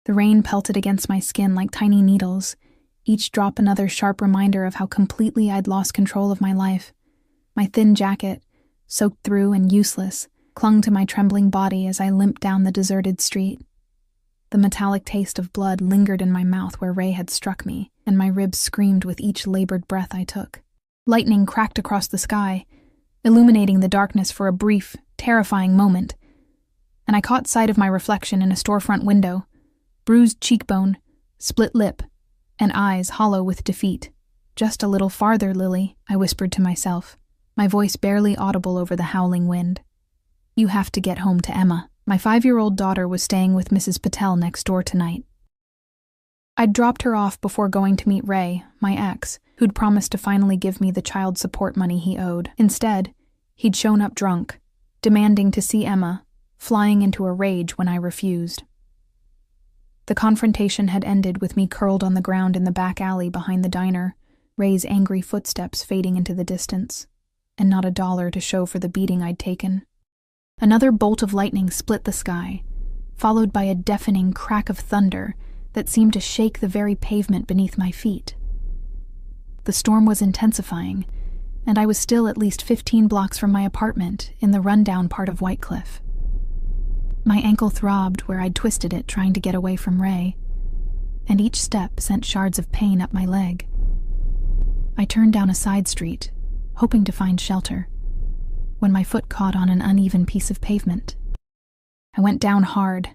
The rain pelted against my skin like tiny needles, each drop another sharp reminder of how completely I'd lost control of my life. My thin jacket, soaked through and useless, clung to my trembling body as I limped down the deserted street. The metallic taste of blood lingered in my mouth where Ray had struck me, and my ribs screamed with each labored breath I took. Lightning cracked across the sky, illuminating the darkness for a brief, terrifying moment, and I caught sight of my reflection in a storefront window, bruised cheekbone, split lip, and eyes hollow with defeat. "Just a little farther, Lily," I whispered to myself, my voice barely audible over the howling wind. "You have to get home to Emma. My 5-year-old daughter was staying with Mrs. Patel next door tonight." I'd dropped her off before going to meet Ray, my ex, who'd promised to finally give me the child support money he owed. Instead, he'd shown up drunk, demanding to see Emma, flying into a rage when I refused. The confrontation had ended with me curled on the ground in the back alley behind the diner, Ray's angry footsteps fading into the distance, and not a dollar to show for the beating I'd taken. Another bolt of lightning split the sky, followed by a deafening crack of thunder that seemed to shake the very pavement beneath my feet. The storm was intensifying, and I was still at least 15 blocks from my apartment in the rundown part of Whitecliff. My ankle throbbed where I'd twisted it trying to get away from Ray, and each step sent shards of pain up my leg. I turned down a side street, hoping to find shelter, when my foot caught on an uneven piece of pavement. I went down hard,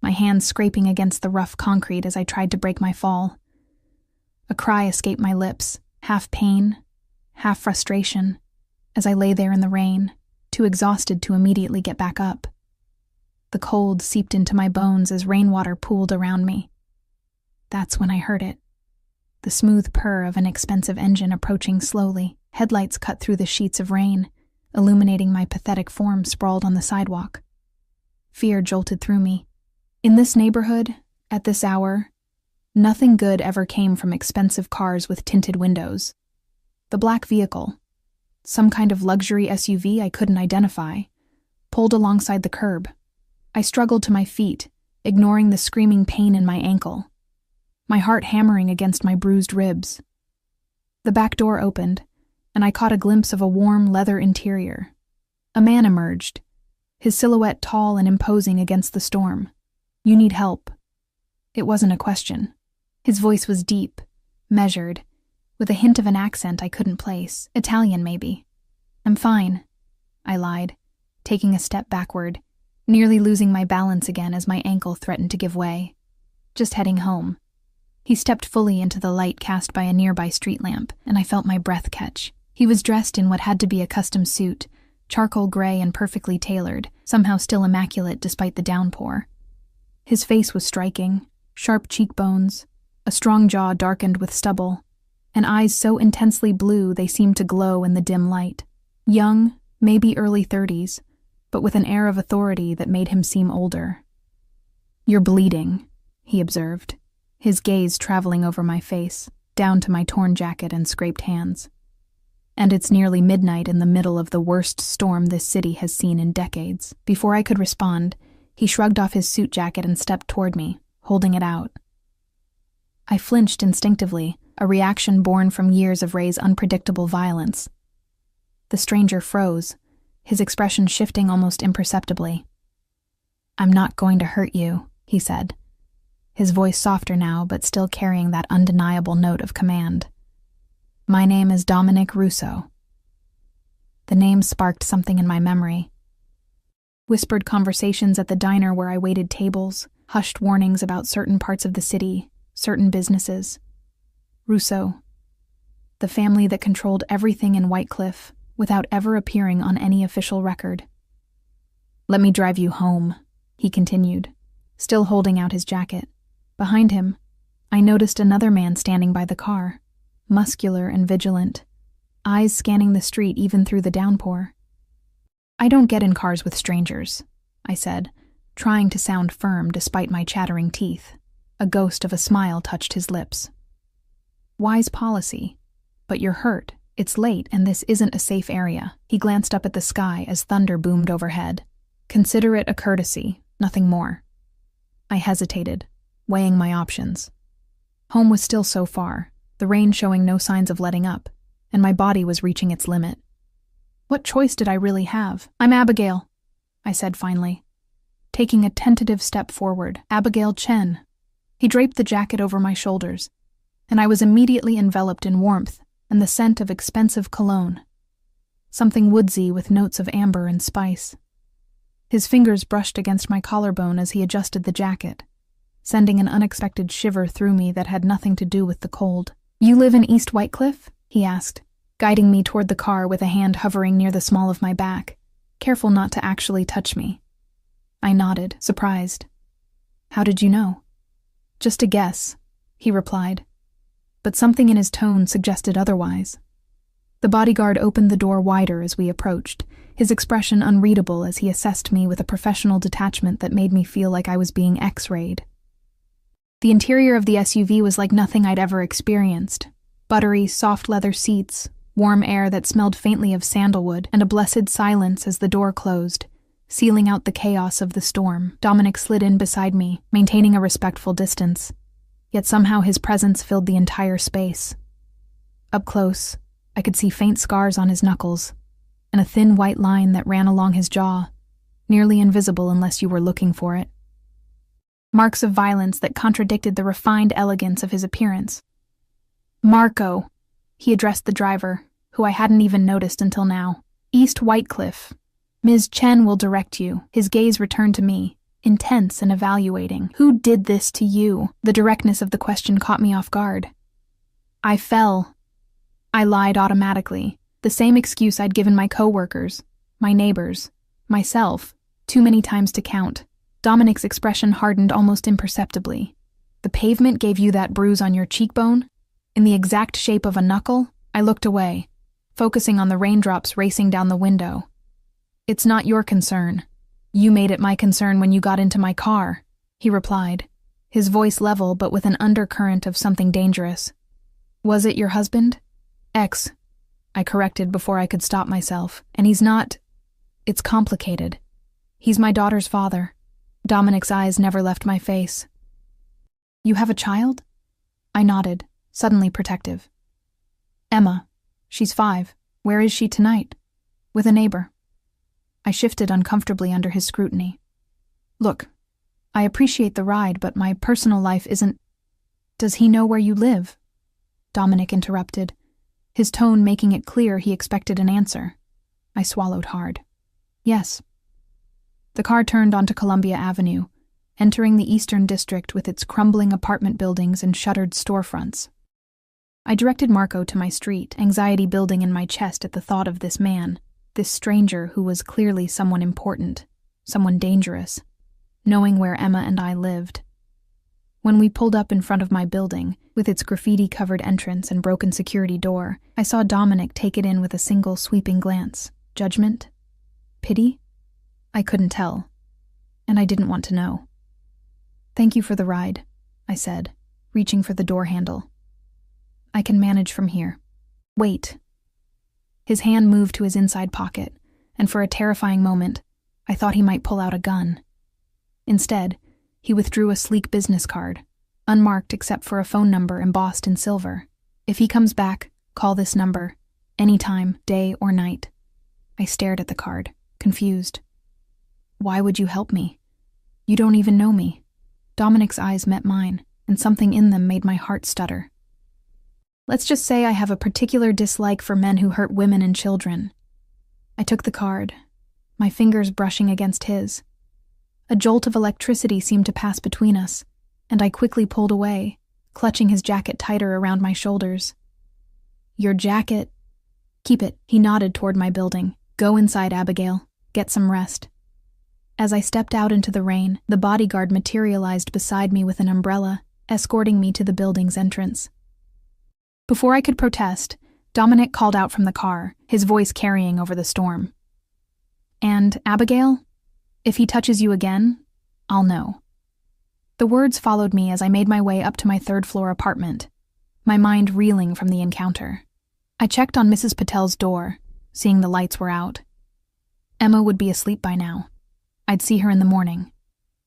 my hands scraping against the rough concrete as I tried to break my fall. A cry escaped my lips, half pain, half frustration, as I lay there in the rain, too exhausted to immediately get back up. The cold seeped into my bones as rainwater pooled around me. That's when I heard it. The smooth purr of an expensive engine approaching slowly, headlights cut through the sheets of rain, illuminating my pathetic form sprawled on the sidewalk. Fear jolted through me. In this neighborhood, at this hour, nothing good ever came from expensive cars with tinted windows. The black vehicle, some kind of luxury SUV I couldn't identify, pulled alongside the curb. I struggled to my feet, ignoring the screaming pain in my ankle, my heart hammering against my bruised ribs. The back door opened, and I caught a glimpse of a warm leather interior. A man emerged, his silhouette tall and imposing against the storm. "You need help." It wasn't a question. His voice was deep, measured, with a hint of an accent I couldn't place. Italian, maybe. "I'm fine," I lied, taking a step backward, nearly losing my balance again as my ankle threatened to give way. "Just heading home." He stepped fully into the light cast by a nearby street lamp, and I felt my breath catch. He was dressed in what had to be a custom suit, charcoal gray and perfectly tailored, somehow still immaculate despite the downpour. His face was striking, sharp cheekbones, a strong jaw darkened with stubble, and eyes so intensely blue they seemed to glow in the dim light. Young, maybe early 30s, but with an air of authority that made him seem older. "You're bleeding," he observed, his gaze traveling over my face, down to my torn jacket and scraped hands. "And it's nearly midnight in the middle of the worst storm this city has seen in decades." Before I could respond, he shrugged off his suit jacket and stepped toward me, holding it out. I flinched instinctively, a reaction born from years of Ray's unpredictable violence. The stranger froze, his expression shifting almost imperceptibly. "I'm not going to hurt you," he said, his voice softer now but still carrying that undeniable note of command. "My name is Dominic Russo." The name sparked something in my memory. Whispered conversations at the diner where I waited tables, hushed warnings about certain parts of the city, certain businesses. Russo. The family that controlled everything in Whitecliff without ever appearing on any official record. "Let me drive you home," he continued, still holding out his jacket. Behind him, I noticed another man standing by the car, muscular and vigilant, eyes scanning the street even through the downpour. "I don't get in cars with strangers," I said, trying to sound firm despite my chattering teeth. A ghost of a smile touched his lips. "Wise policy. But you're hurt. It's late and this isn't a safe area." He glanced up at the sky as thunder boomed overhead. "Consider it a courtesy, nothing more." I hesitated, weighing my options. Home was still so far, the rain showing no signs of letting up, and my body was reaching its limit. What choice did I really have? "I'm Abigail," I said finally, taking a tentative step forward. "Abigail Chen." He draped the jacket over my shoulders, and I was immediately enveloped in warmth and the scent of expensive cologne, something woodsy with notes of amber and spice. His fingers brushed against my collarbone as he adjusted the jacket, sending an unexpected shiver through me that had nothing to do with the cold. "You live in East Whitecliff?" he asked, guiding me toward the car with a hand hovering near the small of my back, careful not to actually touch me. I nodded, surprised. "How did you know?" "Just a guess," he replied, but something in his tone suggested otherwise. The bodyguard opened the door wider as we approached, his expression unreadable as he assessed me with a professional detachment that made me feel like I was being X-rayed. The interior of the SUV was like nothing I'd ever experienced. Buttery, soft leather seats, warm air that smelled faintly of sandalwood, and a blessed silence as the door closed, sealing out the chaos of the storm. Dominic slid in beside me, maintaining a respectful distance, yet somehow his presence filled the entire space. Up close, I could see faint scars on his knuckles, and a thin white line that ran along his jaw, nearly invisible unless you were looking for it. Marks of violence that contradicted the refined elegance of his appearance. "Marco," he addressed the driver, who I hadn't even noticed until now. "East Whitecliff. Ms. Chen will direct you." His gaze returned to me, intense and evaluating. "Who did this to you?" The directness of the question caught me off guard. "I fell." I lied automatically, the same excuse I'd given my coworkers, my neighbors, myself, too many times to count. Dominic's expression hardened almost imperceptibly. "The pavement gave you that bruise on your cheekbone? In the exact shape of a knuckle?" I looked away, focusing on the raindrops racing down the window. "It's not your concern. You made it my concern when you got into my car," he replied, his voice level but with an undercurrent of something dangerous. "Was it your husband?" "Ex," I corrected before I could stop myself. "And he's not... It's complicated. He's my daughter's father." Dominic's eyes never left my face. "You have a child?" I nodded, suddenly protective. "Emma. She's 5. Where is she tonight?" "With a neighbor." I shifted uncomfortably under his scrutiny. "Look, I appreciate the ride, but my personal life isn't..." "Does he know where you live?" Dominic interrupted, his tone making it clear he expected an answer. I swallowed hard. "Yes." The car turned onto Columbia Avenue, entering the Eastern District with its crumbling apartment buildings and shuttered storefronts. I directed Marco to my street, anxiety building in my chest at the thought of this man, this stranger who was clearly someone important, someone dangerous, knowing where Emma and I lived. When we pulled up in front of my building, with its graffiti-covered entrance and broken security door, I saw Dominic take it in with a single sweeping glance. Judgment? Pity? I couldn't tell, and I didn't want to know. "Thank you for the ride," I said, reaching for the door handle. "I can manage from here." "Wait." His hand moved to his inside pocket, and for a terrifying moment, I thought he might pull out a gun. Instead, he withdrew a sleek business card, unmarked except for a phone number embossed in silver. "If he comes back, call this number, anytime, day or night." I stared at the card, confused. "Why would you help me? You don't even know me." Dominic's eyes met mine, and something in them made my heart stutter. "Let's just say I have a particular dislike for men who hurt women and children." I took the card, my fingers brushing against his. A jolt of electricity seemed to pass between us, and I quickly pulled away, clutching his jacket tighter around my shoulders. "Your jacket..." "Keep it," he nodded toward my building. "Go inside, Abigail. Get some rest." As I stepped out into the rain, the bodyguard materialized beside me with an umbrella, escorting me to the building's entrance. Before I could protest, Dominic called out from the car, his voice carrying over the storm. "And, Abigail, if he touches you again, I'll know." The words followed me as I made my way up to my third-floor apartment, my mind reeling from the encounter. I checked on Mrs. Patel's door, seeing the lights were out. Emma would be asleep by now. I'd see her in the morning.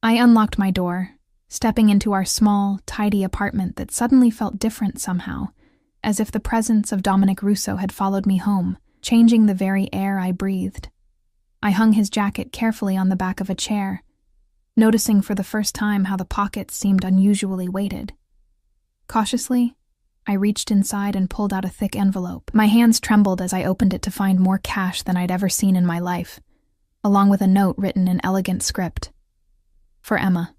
I unlocked my door, stepping into our small, tidy apartment that suddenly felt different somehow, as if the presence of Dominic Russo had followed me home, changing the very air I breathed. I hung his jacket carefully on the back of a chair, noticing for the first time how the pockets seemed unusually weighted. Cautiously, I reached inside and pulled out a thick envelope. My hands trembled as I opened it to find more cash than I'd ever seen in my life, along with a note written in elegant script. For Emma.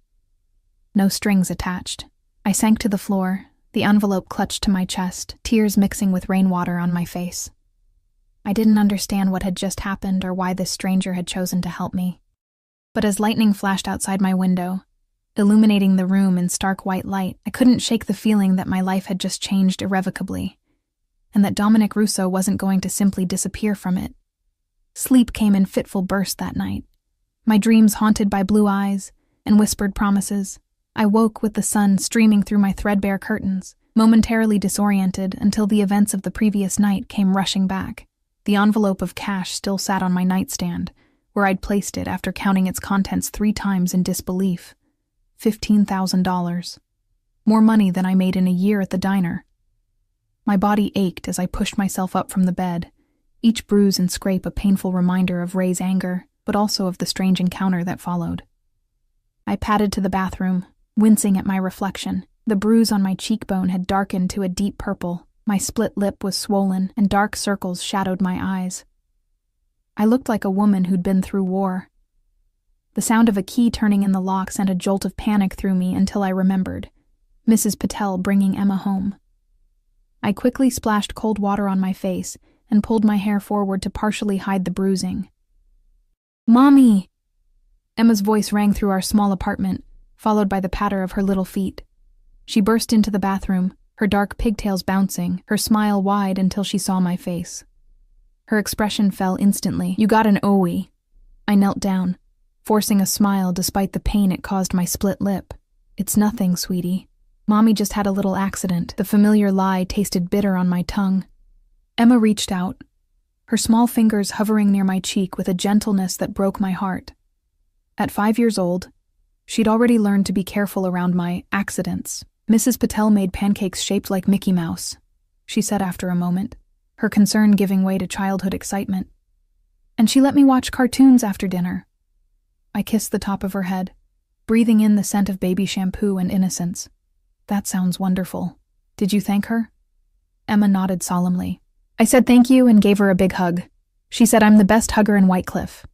No strings attached. I sank to the floor, the envelope clutched to my chest, tears mixing with rainwater on my face. I didn't understand what had just happened or why this stranger had chosen to help me. But as lightning flashed outside my window, illuminating the room in stark white light, I couldn't shake the feeling that my life had just changed irrevocably, and that Dominic Russo wasn't going to simply disappear from it. Sleep came in fitful bursts that night, my dreams haunted by blue eyes and whispered promises. I woke with the sun streaming through my threadbare curtains, momentarily disoriented until the events of the previous night came rushing back. The envelope of cash still sat on my nightstand, where I'd placed it after counting its contents 3 times in disbelief. $15,000. More money than I made in a year at the diner. My body ached as I pushed myself up from the bed, each bruise and scrape a painful reminder of Ray's anger, but also of the strange encounter that followed. I padded to the bathroom, wincing at my reflection. The bruise on my cheekbone had darkened to a deep purple, my split lip was swollen, and dark circles shadowed my eyes. I looked like a woman who'd been through war. The sound of a key turning in the lock sent a jolt of panic through me until I remembered. Mrs. Patel bringing Emma home. I quickly splashed cold water on my face and pulled my hair forward to partially hide the bruising. "Mommy!" Emma's voice rang through our small apartment, followed by the patter of her little feet. She burst into the bathroom, her dark pigtails bouncing, her smile wide until she saw my face. Her expression fell instantly. "You got an OE." I knelt down, forcing a smile despite the pain it caused my split lip. "It's nothing, sweetie. Mommy just had a little accident." The familiar lie tasted bitter on my tongue. Emma reached out, her small fingers hovering near my cheek with a gentleness that broke my heart. At 5 years old, she'd already learned to be careful around my accidents. "Mrs. Patel made pancakes shaped like Mickey Mouse," she said after a moment, her concern giving way to childhood excitement. "And she let me watch cartoons after dinner." I kissed the top of her head, breathing in the scent of baby shampoo and innocence. "That sounds wonderful. Did you thank her?" Emma nodded solemnly. I said thank you and gave her a big hug. She said I'm the best hugger in Whitecliff.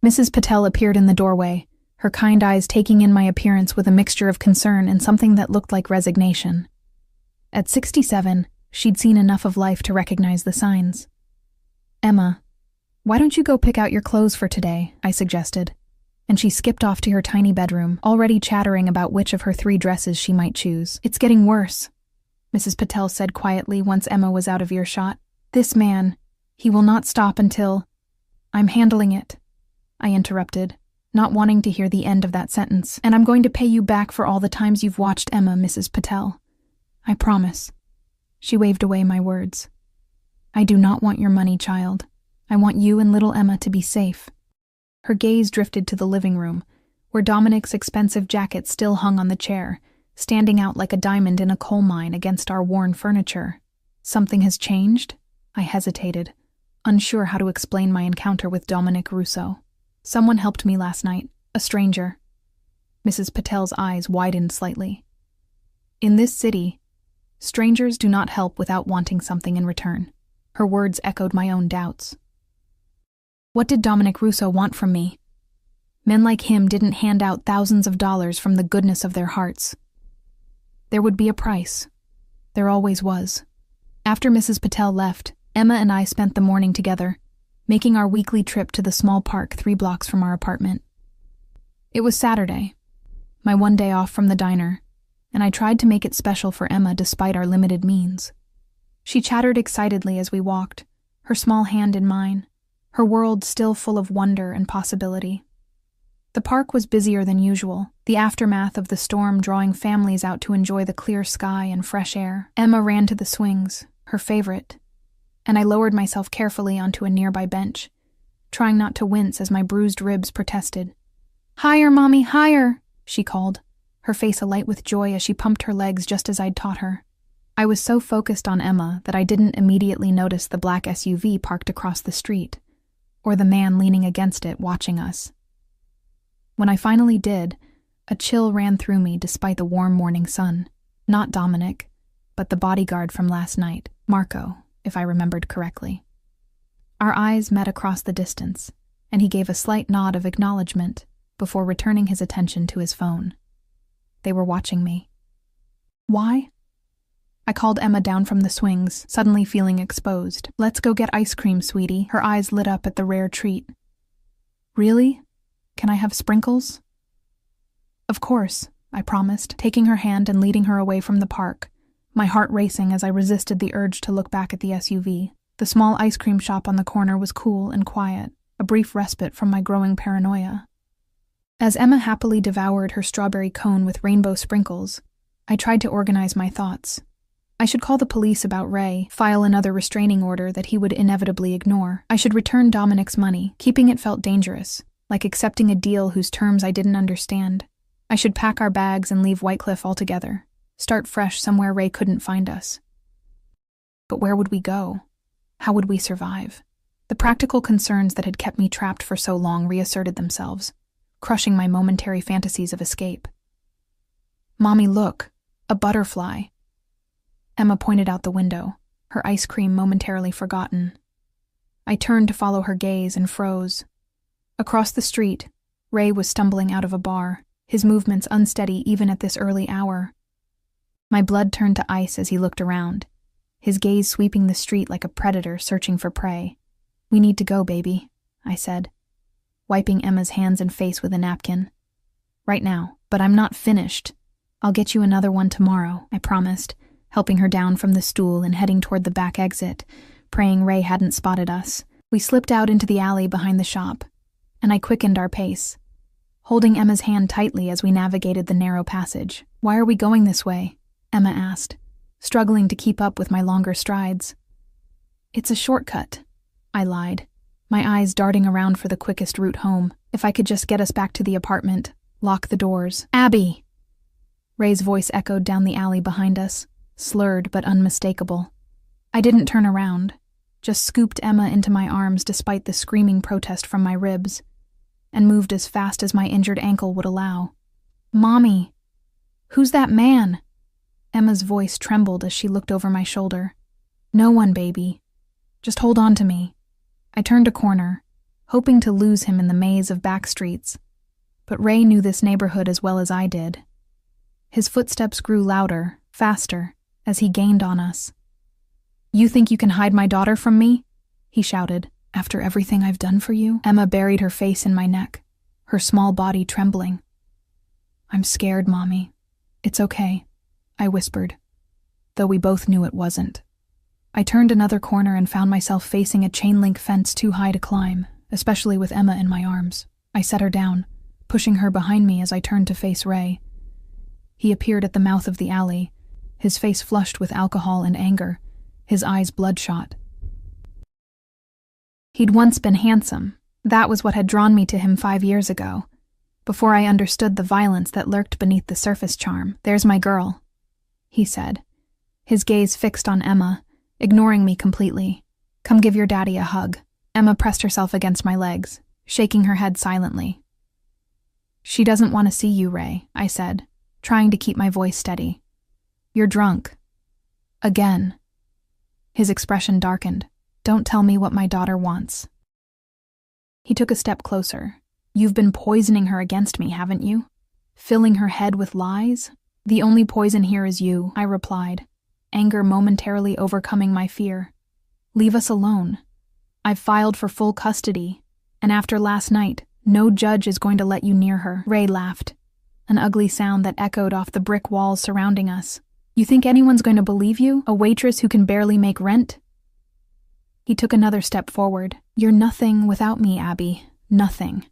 Mrs. Patel appeared in the doorway, her kind eyes taking in my appearance with a mixture of concern and something that looked like resignation. At 67, she'd seen enough of life to recognize the signs. "Emma, why don't you go pick out your clothes for today?" I suggested, and she skipped off to her tiny bedroom, already chattering about which of her 3 dresses she might choose. "It's getting worse," Mrs. Patel said quietly once Emma was out of earshot. "This man, he will not stop until—" "I'm handling it," I interrupted, not wanting to hear the end of that sentence. "And I'm going to pay you back for all the times you've watched Emma, Mrs. Patel. I promise." She waved away my words. "I do not want your money, child. I want you and little Emma to be safe." Her gaze drifted to the living room, where Dominic's expensive jacket still hung on the chair, standing out like a diamond in a coal mine against our worn furniture. "Something has changed?" I hesitated, unsure how to explain my encounter with Dominic Russo. "Someone helped me last night, a stranger." Mrs. Patel's eyes widened slightly. "In this city, strangers do not help without wanting something in return." Her words echoed my own doubts. What did Dominic Russo want from me? Men like him didn't hand out thousands of dollars from the goodness of their hearts. There would be a price. There always was. After Mrs. Patel left, Emma and I spent the morning together, making our weekly trip to the small park 3 blocks from our apartment. It was Saturday, my one day off from the diner, and I tried to make it special for Emma despite our limited means. She chattered excitedly as we walked, her small hand in mine, her world still full of wonder and possibility. The park was busier than usual, the aftermath of the storm drawing families out to enjoy the clear sky and fresh air. Emma ran to the swings, her favorite, and I lowered myself carefully onto a nearby bench, trying not to wince as my bruised ribs protested. "Higher, Mommy, higher," she called, her face alight with joy as she pumped her legs just as I'd taught her. I was so focused on Emma that I didn't immediately notice the black SUV parked across the street, or the man leaning against it watching us. When I finally did, a chill ran through me despite the warm morning sun. Not Dominic, but the bodyguard from last night, Marco, if I remembered correctly. Our eyes met across the distance, and he gave a slight nod of acknowledgement before returning his attention to his phone. They were watching me. Why? I called Emma down from the swings, suddenly feeling exposed. Let's go get ice cream, sweetie. Her eyes lit up at the rare treat. Really? Can I have sprinkles? Of course, I promised, taking her hand and leading her away from the park, my heart racing as I resisted the urge to look back at the SUV. The small ice cream shop on the corner was cool and quiet, a brief respite from my growing paranoia. As Emma happily devoured her strawberry cone with rainbow sprinkles, I tried to organize my thoughts. I should call the police about Ray, file another restraining order that he would inevitably ignore. I should return Dominic's money. Keeping it felt dangerous, like accepting a deal whose terms I didn't understand. I should pack our bags and leave Whitecliff altogether, start fresh somewhere Ray couldn't find us. But where would we go? How would we survive? The practical concerns that had kept me trapped for so long reasserted themselves, crushing my momentary fantasies of escape. Mommy, look, a butterfly. Emma pointed out the window, her ice cream momentarily forgotten. I turned to follow her gaze and froze. Across the street, Ray was stumbling out of a bar, his movements unsteady even at this early hour. My blood turned to ice as he looked around, his gaze sweeping the street like a predator searching for prey. We need to go, baby, I said, wiping Emma's hands and face with a napkin. Right now, but I'm not finished. I'll get you another one tomorrow, I promised, helping her down from the stool and heading toward the back exit, praying Ray hadn't spotted us. We slipped out into the alley behind the shop, and I quickened our pace, holding Emma's hand tightly as we navigated the narrow passage. Why are we going this way? Emma asked, struggling to keep up with my longer strides. It's a shortcut, I lied, my eyes darting around for the quickest route home. If I could just get us back to the apartment, lock the doors. Abby! Ray's voice echoed down the alley behind us, slurred but unmistakable. I didn't turn around, just scooped Emma into my arms despite the screaming protest from my ribs, and moved as fast as my injured ankle would allow. Mommy! Who's that man? Emma's voice trembled as she looked over my shoulder. No one, baby. Just hold on to me. I turned a corner, hoping to lose him in the maze of back streets, but Ray knew this neighborhood as well as I did. His footsteps grew louder, faster, as he gained on us. You think you can hide my daughter from me? He shouted. After everything I've done for you? Emma buried her face in my neck, her small body trembling. I'm scared, Mommy. It's okay, I whispered, though we both knew it wasn't. I turned another corner and found myself facing a chain-link fence too high to climb, especially with Emma in my arms. I set her down, pushing her behind me as I turned to face Ray. He appeared at the mouth of the alley, his face flushed with alcohol and anger, his eyes bloodshot. He'd once been handsome. That was what had drawn me to him 5 years ago, before I understood the violence that lurked beneath the surface charm. There's my girl, he said, his gaze fixed on Emma, ignoring me completely. Come give your daddy a hug. Emma pressed herself against my legs, shaking her head silently. She doesn't want to see you, Ray, I said, trying to keep my voice steady. You're drunk. Again. His expression darkened. Don't tell me what my daughter wants. He took a step closer. You've been poisoning her against me, haven't you? Filling her head with lies? The only poison here is you, I replied, anger momentarily overcoming my fear. Leave us alone. I've filed for full custody, and after last night, no judge is going to let you near her. Ray laughed, an ugly sound that echoed off the brick walls surrounding us. You think anyone's going to believe you? A waitress who can barely make rent? He took another step forward. You're nothing without me, Abby. Nothing.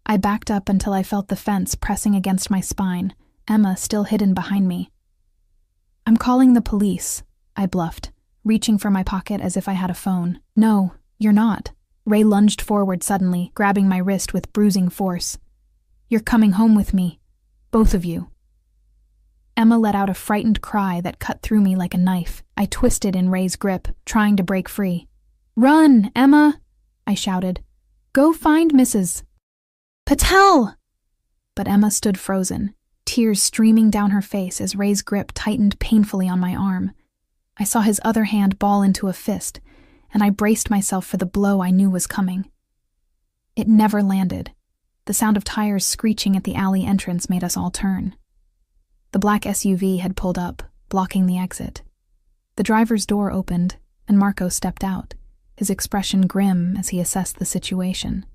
I backed up until I felt the fence pressing against my spine, Emma still hidden behind me. I'm calling the police, I bluffed, reaching for my pocket as if I had a phone. No, you're not. Ray lunged forward suddenly, grabbing my wrist with bruising force. You're coming home with me. Both of you. Emma let out a frightened cry that cut through me like a knife. I twisted in Ray's grip, trying to break free. "Run, Emma!" I shouted. "Go find Mrs. Patel!" But Emma stood frozen, tears streaming down her face as Ray's grip tightened painfully on my arm. I saw his other hand ball into a fist, and I braced myself for the blow I knew was coming. It never landed. The sound of tires screeching at the alley entrance made us all turn. The black SUV had pulled up, blocking the exit. The driver's door opened, and Marco stepped out, his expression grim as he assessed the situation.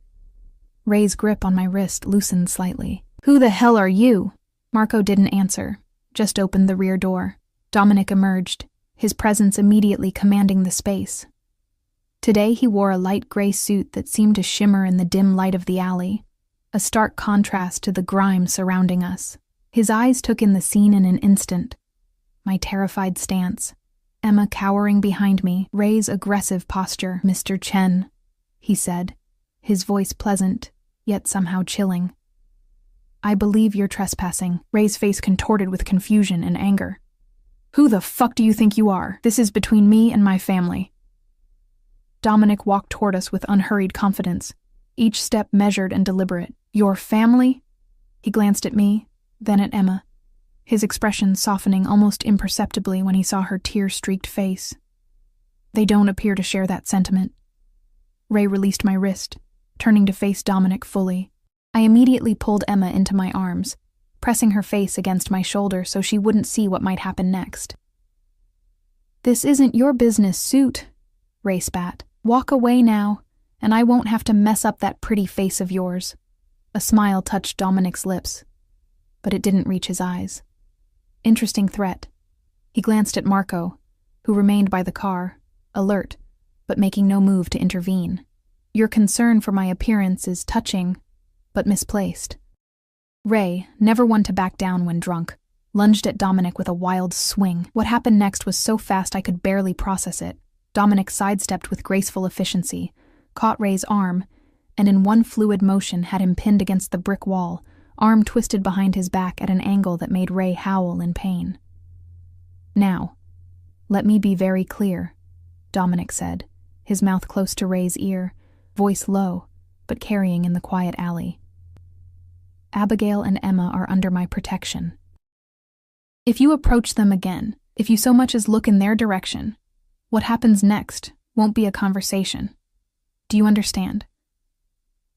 Ray's grip on my wrist loosened slightly. "Who the hell are you?" Marco didn't answer, just opened the rear door. Dominic emerged, his presence immediately commanding the space. Today he wore a light gray suit that seemed to shimmer in the dim light of the alley, a stark contrast to the grime surrounding us. His eyes took in the scene in an instant. My terrified stance, Emma cowering behind me, Ray's aggressive posture. "Mr. Chen," he said, his voice pleasant, yet somehow chilling. "I believe you're trespassing." Ray's face contorted with confusion and anger. "Who the fuck do you think you are? This is between me and my family." Dominic walked toward us with unhurried confidence, each step measured and deliberate. "Your family?" He glanced at me, then at Emma, his expression softening almost imperceptibly when he saw her tear-streaked face. "They don't appear to share that sentiment." Ray released my wrist, turning to face Dominic fully. I immediately pulled Emma into my arms, pressing her face against my shoulder so she wouldn't see what might happen next. "This isn't your business, suit," Ray spat. "Walk away now, and I won't have to mess up that pretty face of yours." A smile touched Dominic's lips, but it didn't reach his eyes. Interesting threat. He glanced at Marco, who remained by the car, alert, but making no move to intervene. "Your concern for my appearance is touching, but misplaced." Ray, never one to back down when drunk, lunged at Dominic with a wild swing. What happened next was so fast I could barely process it. Dominic sidestepped with graceful efficiency, caught Ray's arm, and in one fluid motion had him pinned against the brick wall, arm twisted behind his back at an angle that made Ray howl in pain. "Now, let me be very clear," Dominic said, his mouth close to Ray's ear, voice low, but carrying in the quiet alley. "Abigail and Emma are under my protection. If you approach them again, if you so much as look in their direction, what happens next won't be a conversation. Do you understand?"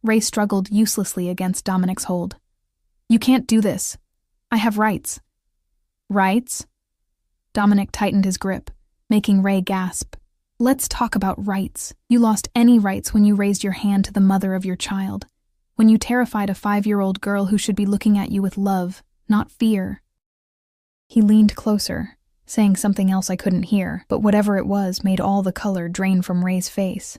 Ray struggled uselessly against Dominic's hold. "You can't do this. I have rights." "Rights?" Dominic tightened his grip, making Ray gasp. "Let's talk about rights. You lost any rights when you raised your hand to the mother of your child, when you terrified a 5-year-old girl who should be looking at you with love, not fear." He leaned closer, saying something else I couldn't hear, but whatever it was made all the color drain from Ray's face.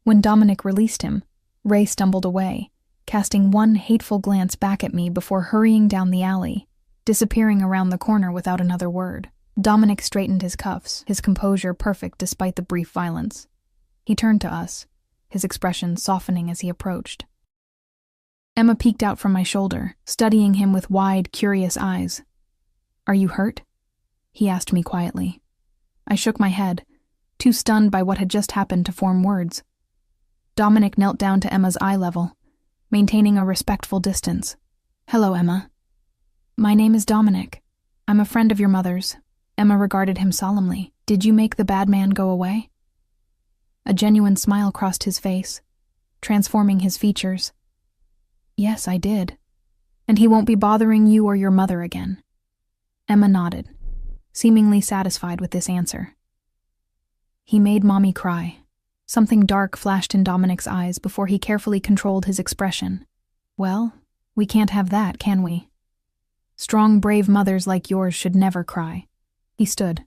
When Dominic released him, Ray stumbled away, casting one hateful glance back at me before hurrying down the alley, disappearing around the corner without another word. Dominic straightened his cuffs, his composure perfect despite the brief violence. He turned to us, his expression softening as he approached. Emma peeked out from my shoulder, studying him with wide, curious eyes. "Are you hurt?" he asked me quietly. I shook my head, too stunned by what had just happened to form words. Dominic knelt down to Emma's eye level, maintaining a respectful distance. "Hello, Emma." "My name is Dominic. I'm a friend of your mother's." Emma regarded him solemnly. "Did you make the bad man go away?" A genuine smile crossed his face, transforming his features. "Yes, I did. And he won't be bothering you or your mother again." Emma nodded, seemingly satisfied with this answer. "He made Mommy cry." Something dark flashed in Dominic's eyes before he carefully controlled his expression. "Well, we can't have that, can we? Strong, brave mothers like yours should never cry." He stood,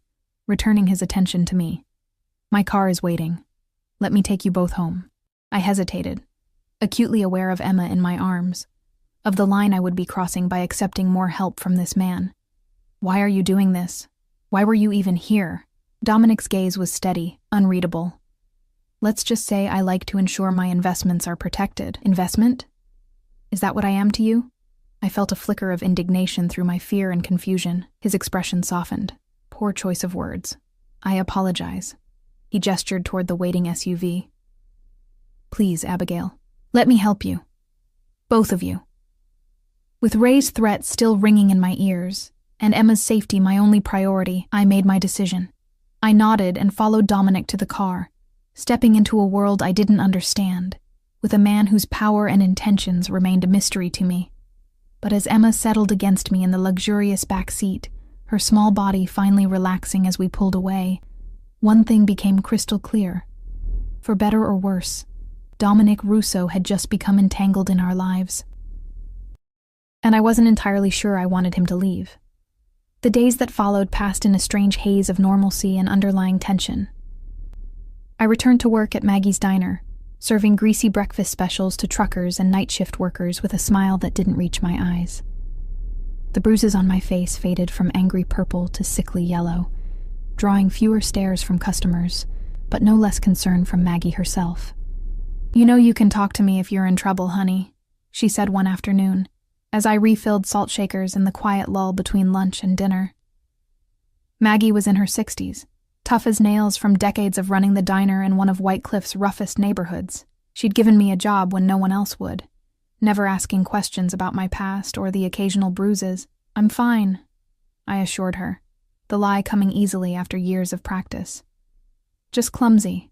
returning his attention to me. "My car is waiting. Let me take you both home." I hesitated, acutely aware of Emma in my arms, of the line I would be crossing by accepting more help from this man. "Why are you doing this? Why were you even here?" Dominic's gaze was steady, unreadable. "Let's just say I like to ensure my investments are protected." "Investment? Is that what I am to you?" I felt a flicker of indignation through my fear and confusion. His expression softened. Poor choice of words. I apologize. He gestured toward the waiting SUV. Please, Abigail, let me help you. Both of you. With Ray's threat still ringing in my ears, and Emma's safety my only priority, I made my decision. I nodded and followed Dominic to the car, stepping into a world I didn't understand, with a man whose power and intentions remained a mystery to me. But as Emma settled against me in the luxurious back seat, her small body finally relaxing as we pulled away, one thing became crystal clear. For better or worse, Dominic Russo had just become entangled in our lives. And I wasn't entirely sure I wanted him to leave. The days that followed passed in a strange haze of normalcy and underlying tension. I returned to work at Maggie's Diner, serving greasy breakfast specials to truckers and night shift workers with a smile that didn't reach my eyes. The bruises on my face faded from angry purple to sickly yellow, drawing fewer stares from customers, but no less concern from Maggie herself. "You know you can talk to me if you're in trouble, honey," she said one afternoon, as I refilled salt shakers in the quiet lull between lunch and dinner. Maggie was in her 60s, tough as nails from decades of running the diner in one of White Cliff's roughest neighborhoods. She'd given me a job when no one else would, never asking questions about my past or the occasional bruises. "I'm fine," I assured her, the lie coming easily after years of practice. "Just clumsy."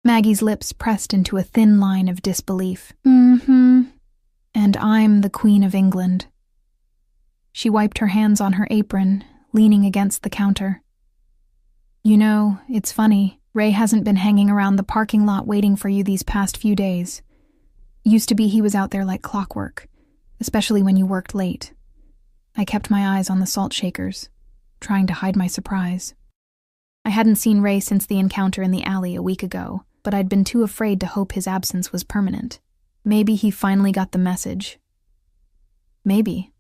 Maggie's lips pressed into a thin line of disbelief. "And I'm the Queen of England." She wiped her hands on her apron, leaning against the counter. "You know, it's funny, Ray hasn't been hanging around the parking lot waiting for you these past few days. Used to be he was out there like clockwork, especially when you worked late." I kept my eyes on the salt shakers, trying to hide my surprise. I hadn't seen Ray since the encounter in the alley a week ago, but I'd been too afraid to hope his absence was permanent. Maybe he finally got the message. Maybe.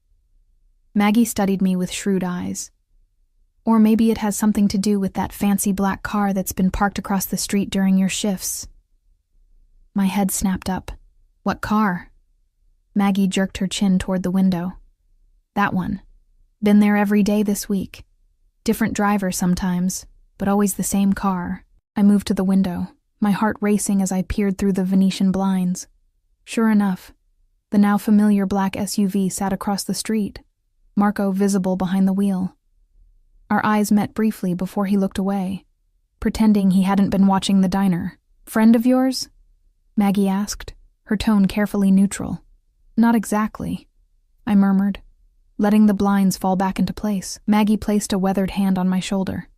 Maggie studied me with shrewd eyes. Or maybe it has something to do with that fancy black car that's been parked across the street during your shifts. My head snapped up. "What car?" Maggie jerked her chin toward the window. "That one. Been there every day this week. Different driver sometimes, but always the same car." I moved to the window, my heart racing as I peered through the Venetian blinds. Sure enough, the now familiar black SUV sat across the street, Marco visible behind the wheel. Our eyes met briefly before he looked away, pretending he hadn't been watching the diner. "Friend of yours?" Maggie asked, her tone carefully neutral. "Not exactly," I murmured, letting the blinds fall back into place. Maggie placed a weathered hand on my shoulder.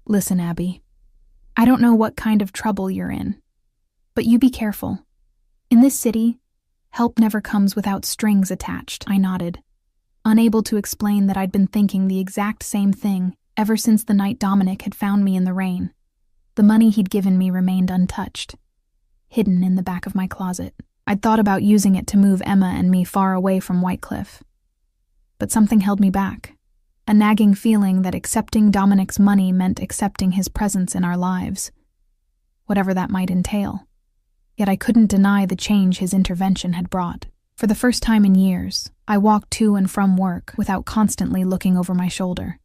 "Listen, Abby, I don't know what kind of trouble you're in, but you be careful. In this city, help never comes without strings attached." I nodded, unable to explain that I'd been thinking the exact same thing ever since the night Dominic had found me in the rain. The money he'd given me remained untouched, hidden in the back of my closet. I'd thought about using it to move Emma and me far away from White Cliff. But something held me back, a nagging feeling that accepting Dominic's money meant accepting his presence in our lives, whatever that might entail. Yet I couldn't deny the change his intervention had brought. For the first time in years, I walked to and from work without constantly looking over my shoulder.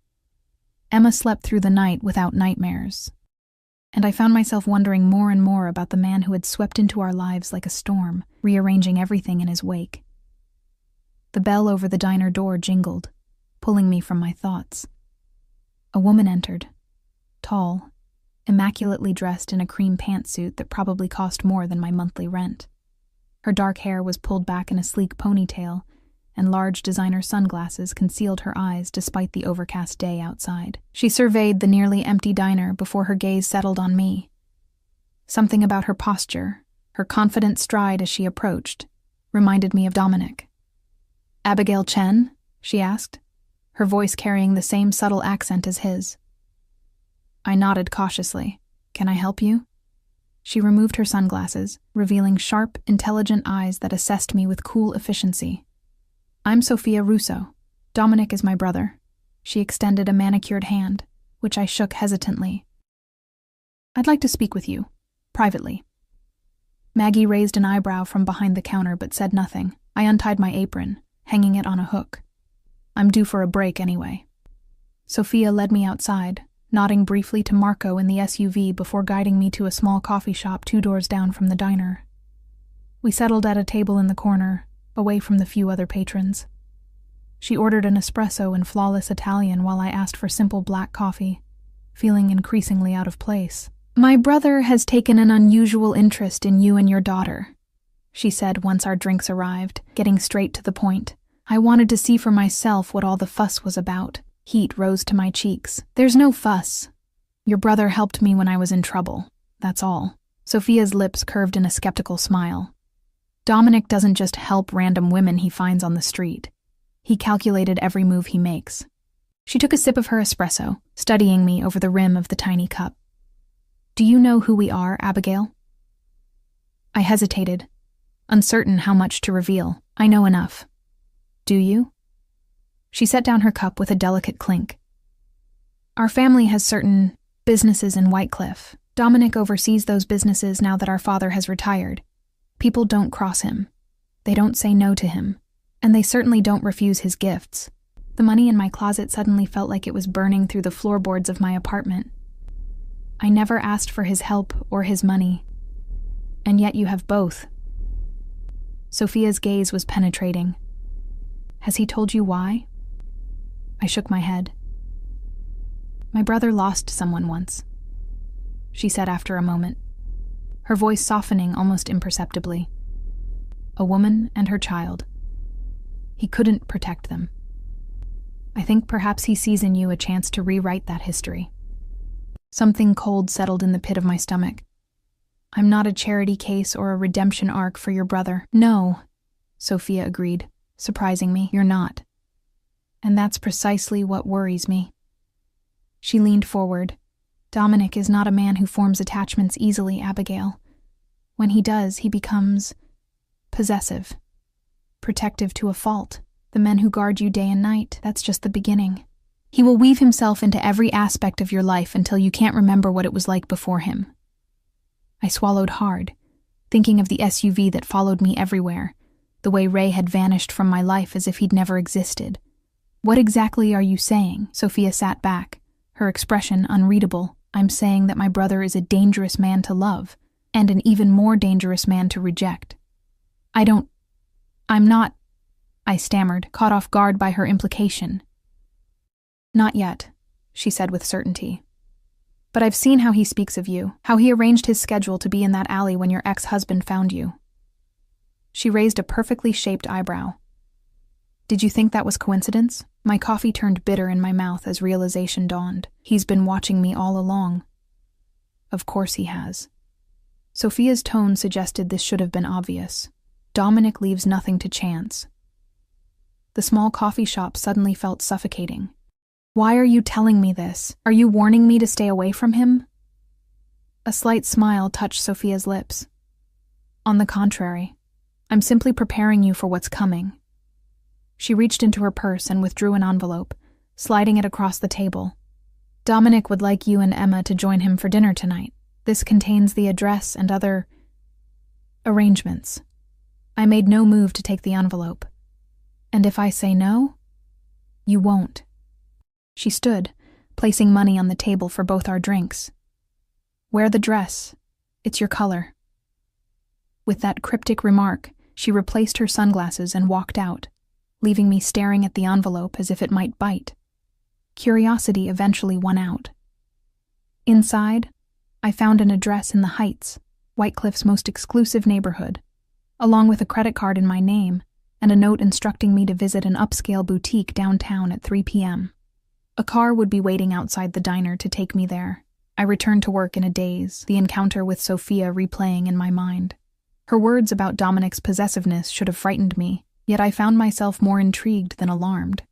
Emma slept through the night without nightmares, and I found myself wondering more and more about the man who had swept into our lives like a storm, rearranging everything in his wake. The bell over the diner door jingled, pulling me from my thoughts. A woman entered, tall, immaculately dressed in a cream pantsuit that probably cost more than my monthly rent. Her dark hair was pulled back in a sleek ponytail, and large designer sunglasses concealed her eyes despite the overcast day outside. She surveyed the nearly empty diner before her gaze settled on me. Something about her posture, her confident stride as she approached, reminded me of Dominic. "Abigail Chen?" she asked, her voice carrying the same subtle accent as his. I nodded cautiously. "Can I help you?" She removed her sunglasses, revealing sharp, intelligent eyes that assessed me with cool efficiency. "I'm Sophia Russo. Dominic is my brother." She extended a manicured hand, which I shook hesitantly. "I'd like to speak with you, privately." Maggie raised an eyebrow from behind the counter but said nothing. I untied my apron, hanging it on a hook. I'm due for a break anyway. Sophia led me outside, nodding briefly to Marco in the SUV before guiding me to a small coffee shop 2 doors down from the diner. We settled at a table in the corner, away from the few other patrons. She ordered an espresso in flawless Italian while I asked for simple black coffee, feeling increasingly out of place. "My brother has taken an unusual interest in you and your daughter," she said once our drinks arrived, getting straight to the point. I wanted to see for myself what all the fuss was about. Heat rose to my cheeks. "There's no fuss. Your brother helped me when I was in trouble. That's all." Sophia's lips curved in a skeptical smile. "Dominic doesn't just help random women he finds on the street. He calculated every move he makes." She took a sip of her espresso, studying me over the rim of the tiny cup. "Do you know who we are, Abigail?" I hesitated, uncertain how much to reveal. "I know enough." "Do you?" She set down her cup with a delicate clink. "Our family has certain businesses in Whitecliff. Dominic oversees those businesses now that our father has retired. People don't cross him. They don't say no to him. And they certainly don't refuse his gifts." The money in my closet suddenly felt like it was burning through the floorboards of my apartment. "I never asked for his help or his money. And yet you have both." Sophia's gaze was penetrating. "Has he told you why?" I shook my head. "My brother lost someone once," she said after a moment, her voice softening almost imperceptibly. "A woman and her child. He couldn't protect them. I think perhaps he sees in you a chance to rewrite that history." Something cold settled in the pit of my stomach. "I'm not a charity case or a redemption arc for your brother." "No," Sophia agreed, surprising me. "You're not. And that's precisely what worries me." She leaned forward. "Dominic is not a man who forms attachments easily, Abigail. When he does, he becomes possessive, protective to a fault. The men who guard you day and night, that's just the beginning. He will weave himself into every aspect of your life until you can't remember what it was like before him." I swallowed hard, thinking of the SUV that followed me everywhere, the way Ray had vanished from my life as if he'd never existed. "What exactly are you saying?" Sophia sat back, her expression unreadable. "I'm saying that my brother is a dangerous man to love, and an even more dangerous man to reject." I'm not," I stammered, caught off guard by her implication. "Not yet," she said with certainty. "But I've seen how he speaks of you, how he arranged his schedule to be in that alley when your ex-husband found you." She raised a perfectly shaped eyebrow. "Did you think that was coincidence?" My coffee turned bitter in my mouth as realization dawned. "He's been watching me all along." "Of course he has." Sophia's tone suggested this should have been obvious. Dominic leaves nothing to chance. The small coffee shop suddenly felt suffocating. "Why are you telling me this? Are you warning me to stay away from him?" A slight smile touched Sophia's lips. "On the contrary, I'm simply preparing you for what's coming." She reached into her purse and withdrew an envelope, sliding it across the table. "Dominic would like you and Emma to join him for dinner tonight. This contains the address and other arrangements." I made no move to take the envelope. "And if I say no?" "You won't." She stood, placing money on the table for both our drinks. "Wear the dress. It's your color." With that cryptic remark, she replaced her sunglasses and walked out, leaving me staring at the envelope as if it might bite. Curiosity eventually won out. Inside, I found an address in the Heights, Whitecliff's most exclusive neighborhood, along with a credit card in my name and a note instructing me to visit an upscale boutique downtown at 3 p.m. A car would be waiting outside the diner to take me there. I returned to work in a daze, the encounter with Sophia replaying in my mind. Her words about Dominic's possessiveness should have frightened me, yet I found myself more intrigued than alarmed.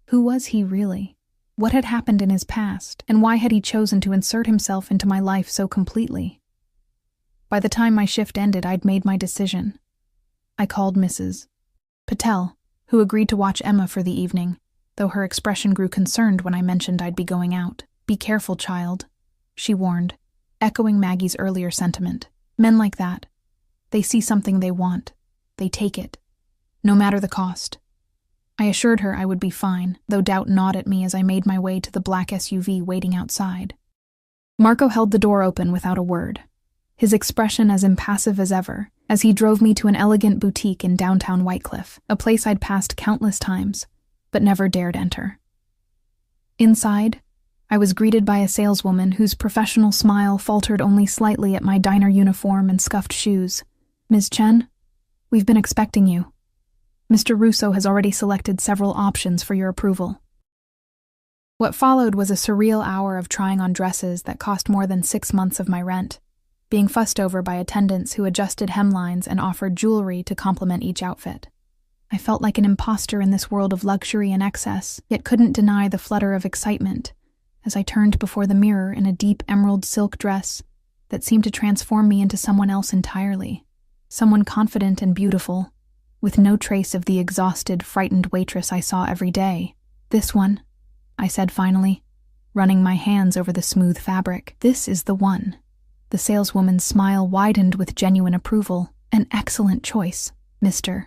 Who was he really? What had happened in his past, and why had he chosen to insert himself into my life so completely? By the time my shift ended, I'd made my decision. I called Mrs. Patel, who agreed to watch Emma for the evening, though her expression grew concerned when I mentioned I'd be going out. "Be careful, child," she warned, echoing Maggie's earlier sentiment. "Men like that, they see something they want. They take it, no matter the cost." I assured her I would be fine, though doubt gnawed at me as I made my way to the black SUV waiting outside. Marco held the door open without a word, his expression as impassive as ever, as he drove me to an elegant boutique in downtown Whitecliff, a place I'd passed countless times, but never dared enter. Inside, I was greeted by a saleswoman whose professional smile faltered only slightly at my diner uniform and scuffed shoes. "Ms. Chen, we've been expecting you. Mr. Russo has already selected several options for your approval." What followed was a surreal hour of trying on dresses that cost more than 6 months of my rent, being fussed over by attendants who adjusted hemlines and offered jewelry to complement each outfit. I felt like an imposter in this world of luxury and excess, yet couldn't deny the flutter of excitement as I turned before the mirror in a deep emerald silk dress that seemed to transform me into someone else entirely, someone confident and beautiful, with no trace of the exhausted, frightened waitress I saw every day. "This one," I said finally, running my hands over the smooth fabric. "This is the one." The saleswoman's smile widened with genuine approval. "An excellent choice, Mr.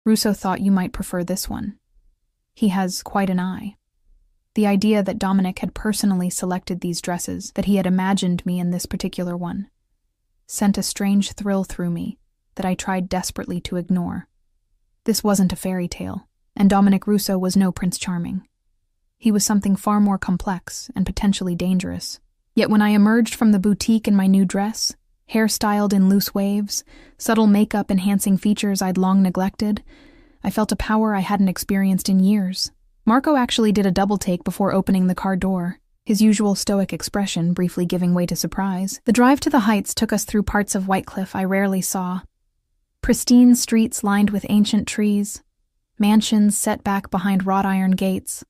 Russo thought you might prefer this one. He has quite an eye." The idea that Dominic had personally selected these dresses, that he had imagined me in this particular one, sent a strange thrill through me that I tried desperately to ignore. This wasn't a fairy tale, and Dominic Russo was no Prince Charming. He was something far more complex and potentially dangerous. Yet when I emerged from the boutique in my new dress, hair styled in loose waves, subtle makeup enhancing features I'd long neglected, I felt a power I hadn't experienced in years. Marco actually did a double take before opening the car door, his usual stoic expression briefly giving way to surprise. The drive to the Heights took us through parts of Whitecliff I rarely saw. Pristine streets lined with ancient trees, mansions set back behind wrought iron gates,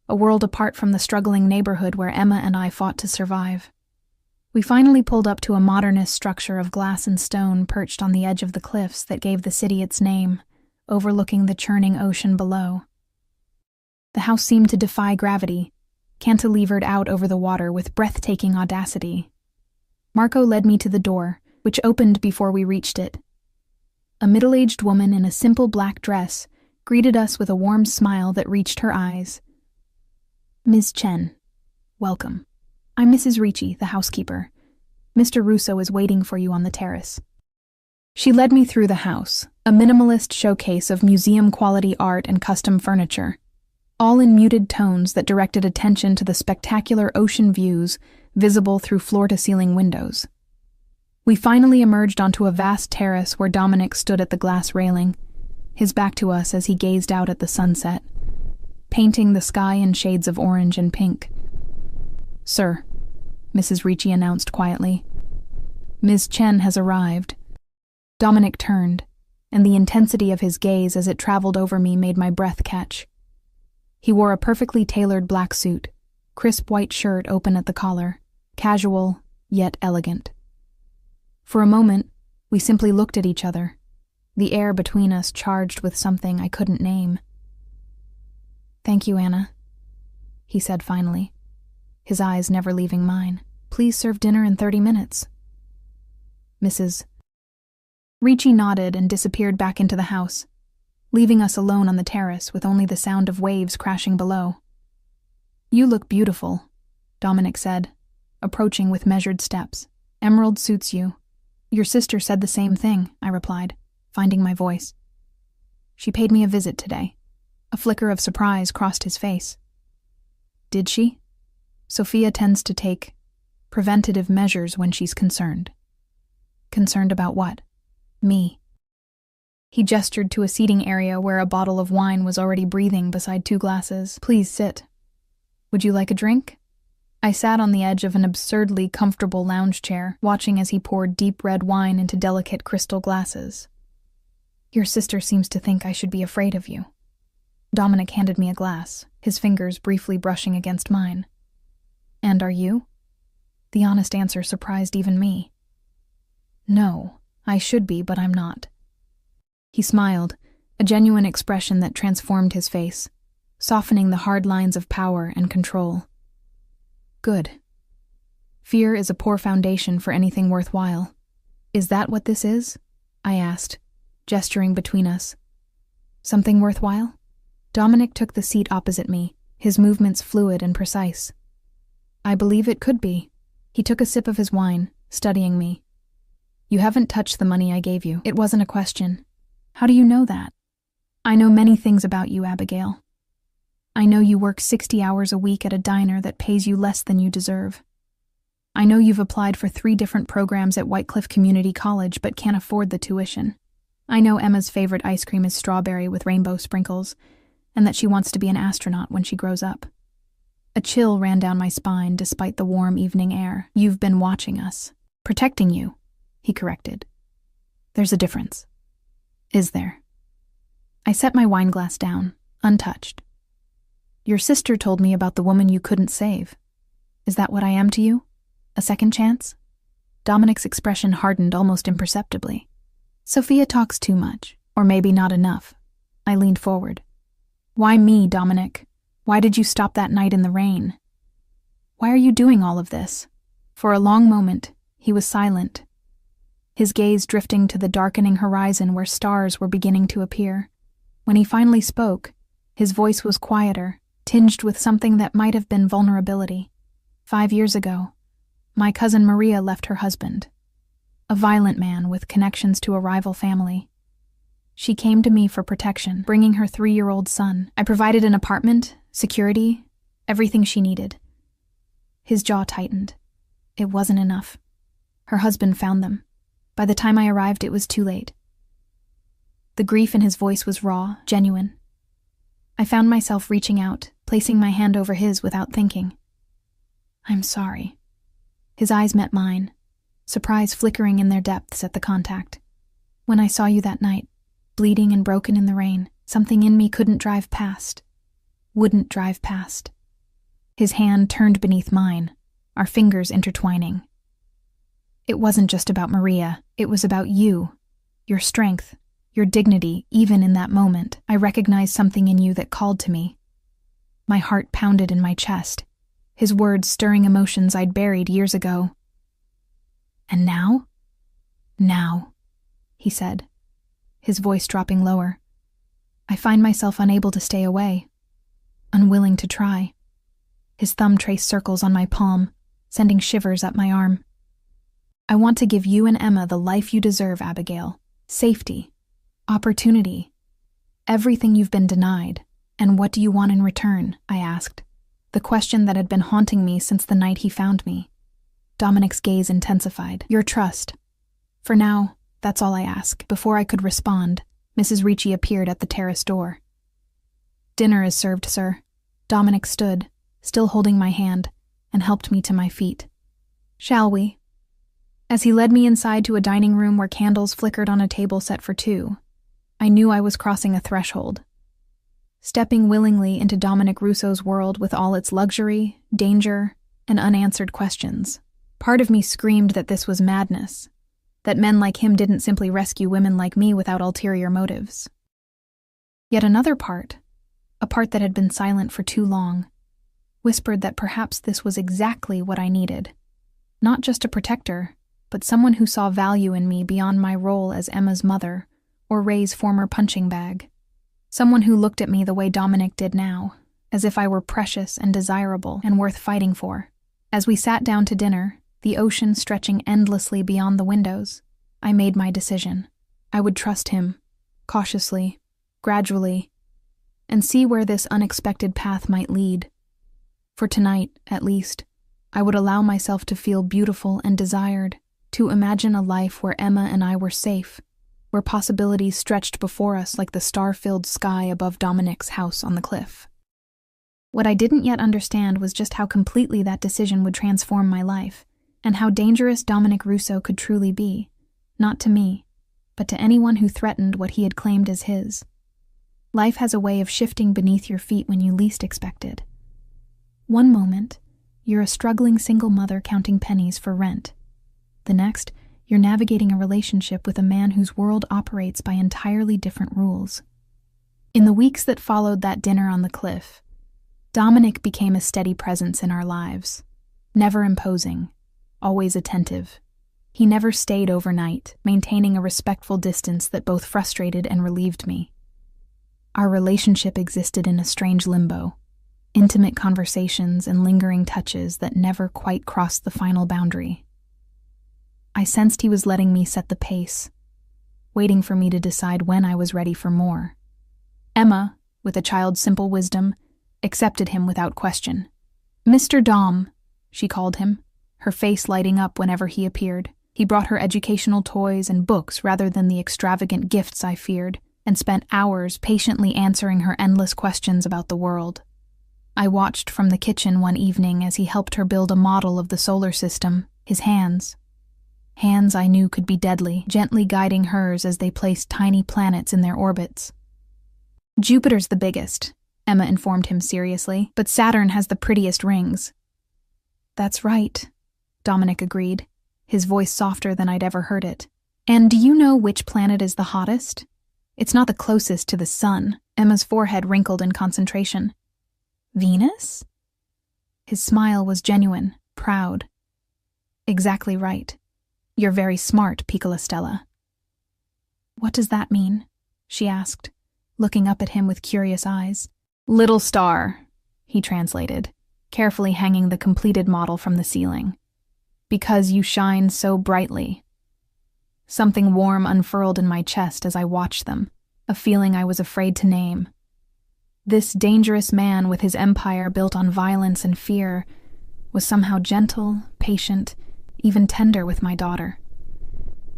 a world apart from the struggling neighborhood where Emma and I fought to survive. We finally pulled up to a modernist structure of glass and stone perched on the edge of the cliffs that gave the city its name, overlooking the churning ocean below. The house seemed to defy gravity, cantilevered out over the water with breathtaking audacity. Marco led me to the door, which opened before we reached it. A middle-aged woman in a simple black dress greeted us with a warm smile that reached her eyes. "Ms. Chen, welcome. I'm Mrs. Ricci, the housekeeper. Mr. Russo is waiting for you on the terrace." She led me through the house, a minimalist showcase of museum-quality art and custom furniture, all in muted tones that directed attention to the spectacular ocean views visible through floor-to-ceiling windows. We finally emerged onto a vast terrace where Dominic stood at the glass railing, his back to us as he gazed out at the sunset, painting the sky in shades of orange and pink. "Sir," Mrs. Ricci announced quietly, "Ms. Chen has arrived." Dominic turned, and the intensity of his gaze as it traveled over me made my breath catch. He wore a perfectly tailored black suit, crisp white shirt open at the collar, casual, yet elegant. For a moment, we simply looked at each other, the air between us charged with something I couldn't name. "Thank you, Anna," he said finally, his eyes never leaving mine. "Please serve dinner in 30 minutes. Mrs. Ricci nodded and disappeared back into the house, leaving us alone on the terrace with only the sound of waves crashing below. "You look beautiful," Dominic said, approaching with measured steps. "Emerald suits you." "Your sister said the same thing," I replied, finding my voice. "She paid me a visit today." A flicker of surprise crossed his face. "Did she?" Sophia tends to take preventative measures when she's concerned. Concerned about what? Me. He gestured to a seating area where a bottle of wine was already breathing beside 2 glasses. "Please sit. Would you like a drink?" I sat on the edge of an absurdly comfortable lounge chair, watching as he poured deep red wine into delicate crystal glasses. "Your sister seems to think I should be afraid of you." Dominic handed me a glass, his fingers briefly brushing against mine. "And are you?" The honest answer surprised even me. "No, I should be, but I'm not." He smiled, a genuine expression that transformed his face, softening the hard lines of power and control. "Good. Fear is a poor foundation for anything worthwhile. Is that what this is?" I asked, gesturing between us. "Something worthwhile?" Dominic took the seat opposite me, his movements fluid and precise. I believe it could be. He took a sip of his wine, studying me. You haven't touched the money I gave you. It wasn't a question. How do you know that? I know many things about you, Abigail. I know you work 60 hours a week at a diner that pays you less than you deserve. I know you've applied for 3 different programs at Whitecliff Community College but can't afford the tuition. I know Emma's favorite ice cream is strawberry with rainbow sprinkles, and that she wants to be an astronaut when she grows up. A chill ran down my spine despite the warm evening air. You've been watching us. Protecting you, he corrected. There's a difference. Is there? I set my wine glass down, untouched. Your sister told me about the woman you couldn't save. Is that what I am to you? A second chance? Dominic's expression hardened almost imperceptibly. Sophia talks too much, or maybe not enough. I leaned forward. Why me, Dominic? Why did you stop that night in the rain? Why are you doing all of this? For a long moment, he was silent, his gaze drifting to the darkening horizon where stars were beginning to appear. When he finally spoke, his voice was quieter, tinged with something that might have been vulnerability. 5 years ago, my cousin Maria left her husband, a violent man with connections to a rival family. She came to me for protection, bringing her 3-year-old son. I provided an apartment, security, everything she needed. His jaw tightened. It wasn't enough. Her husband found them. By the time I arrived, it was too late. The grief in his voice was raw, genuine. I found myself reaching out, placing my hand over his without thinking. I'm sorry. His eyes met mine, surprise flickering in their depths at the contact. When I saw you that night, bleeding and broken in the rain, something in me couldn't drive past. Wouldn't drive past. His hand turned beneath mine, our fingers intertwining. It wasn't just about Maria, it was about you, your strength, your dignity. Even in that moment, I recognized something in you that called to me. My heart pounded in my chest, his words stirring emotions I'd buried years ago. And now? Now, he said, his voice dropping lower. I find myself unable to stay away, unwilling to try. His thumb traced circles on my palm, sending shivers up my arm. I want to give you and Emma the life you deserve, Abigail. Safety, opportunity, everything you've been denied. And what do you want in return? I asked, the question that had been haunting me since the night he found me. Dominic's gaze intensified. Your trust. For now, that's all I ask. Before I could respond, Mrs. Ricci appeared at the terrace door. Dinner is served, sir. Dominic stood, still holding my hand, and helped me to my feet. Shall we? As he led me inside to a dining room where candles flickered on a table set for 2, I knew I was crossing a threshold. Stepping willingly into Dominic Russo's world with all its luxury, danger, and unanswered questions. Part of me screamed that this was madness, that men like him didn't simply rescue women like me without ulterior motives. Yet another part, a part that had been silent for too long, whispered that perhaps this was exactly what I needed. Not just a protector, but someone who saw value in me beyond my role as Emma's mother or Ray's former punching bag. Someone who looked at me the way Dominic did now, as if I were precious and desirable and worth fighting for. As we sat down to dinner, the ocean stretching endlessly beyond the windows, I made my decision. I would trust him, cautiously, gradually, and see where this unexpected path might lead. For tonight, at least, I would allow myself to feel beautiful and desired, to imagine a life where Emma and I were safe, where possibilities stretched before us like the star-filled sky above Dominic's house on the cliff. What I didn't yet understand was just how completely that decision would transform my life, and how dangerous Dominic Russo could truly be, not to me, but to anyone who threatened what he had claimed as his. Life has a way of shifting beneath your feet when you least expect it. One moment, you're a struggling single mother counting pennies for rent. The next, you're navigating a relationship with a man whose world operates by entirely different rules. In the weeks that followed that dinner on the cliff, Dominic became a steady presence in our lives, never imposing, always attentive. He never stayed overnight, maintaining a respectful distance that both frustrated and relieved me. Our relationship existed in a strange limbo, intimate conversations and lingering touches that never quite crossed the final boundary. I sensed he was letting me set the pace, waiting for me to decide when I was ready for more. Emma, with a child's simple wisdom, accepted him without question. "Mr. Dom," she called him, her face lighting up whenever he appeared. He brought her educational toys and books rather than the extravagant gifts I feared, and spent hours patiently answering her endless questions about the world. I watched from the kitchen one evening as he helped her build a model of the solar system, his hands I knew could be deadly, gently guiding hers as they placed tiny planets in their orbits. "Jupiter's the biggest," Emma informed him seriously, "but Saturn has the prettiest rings." "That's right," Dominic agreed, his voice softer than I'd ever heard it. "And do you know which planet is the hottest? It's not the closest to the sun." Emma's forehead wrinkled in concentration. "Venus?" His smile was genuine, proud. "Exactly right. You're very smart, Piccola Stella." "What does that mean?" she asked, looking up at him with curious eyes. "Little star," he translated, carefully hanging the completed model from the ceiling. "Because you shine so brightly." Something warm unfurled in my chest as I watched them, a feeling I was afraid to name. This dangerous man with his empire built on violence and fear was somehow gentle, patient, even tender with my daughter.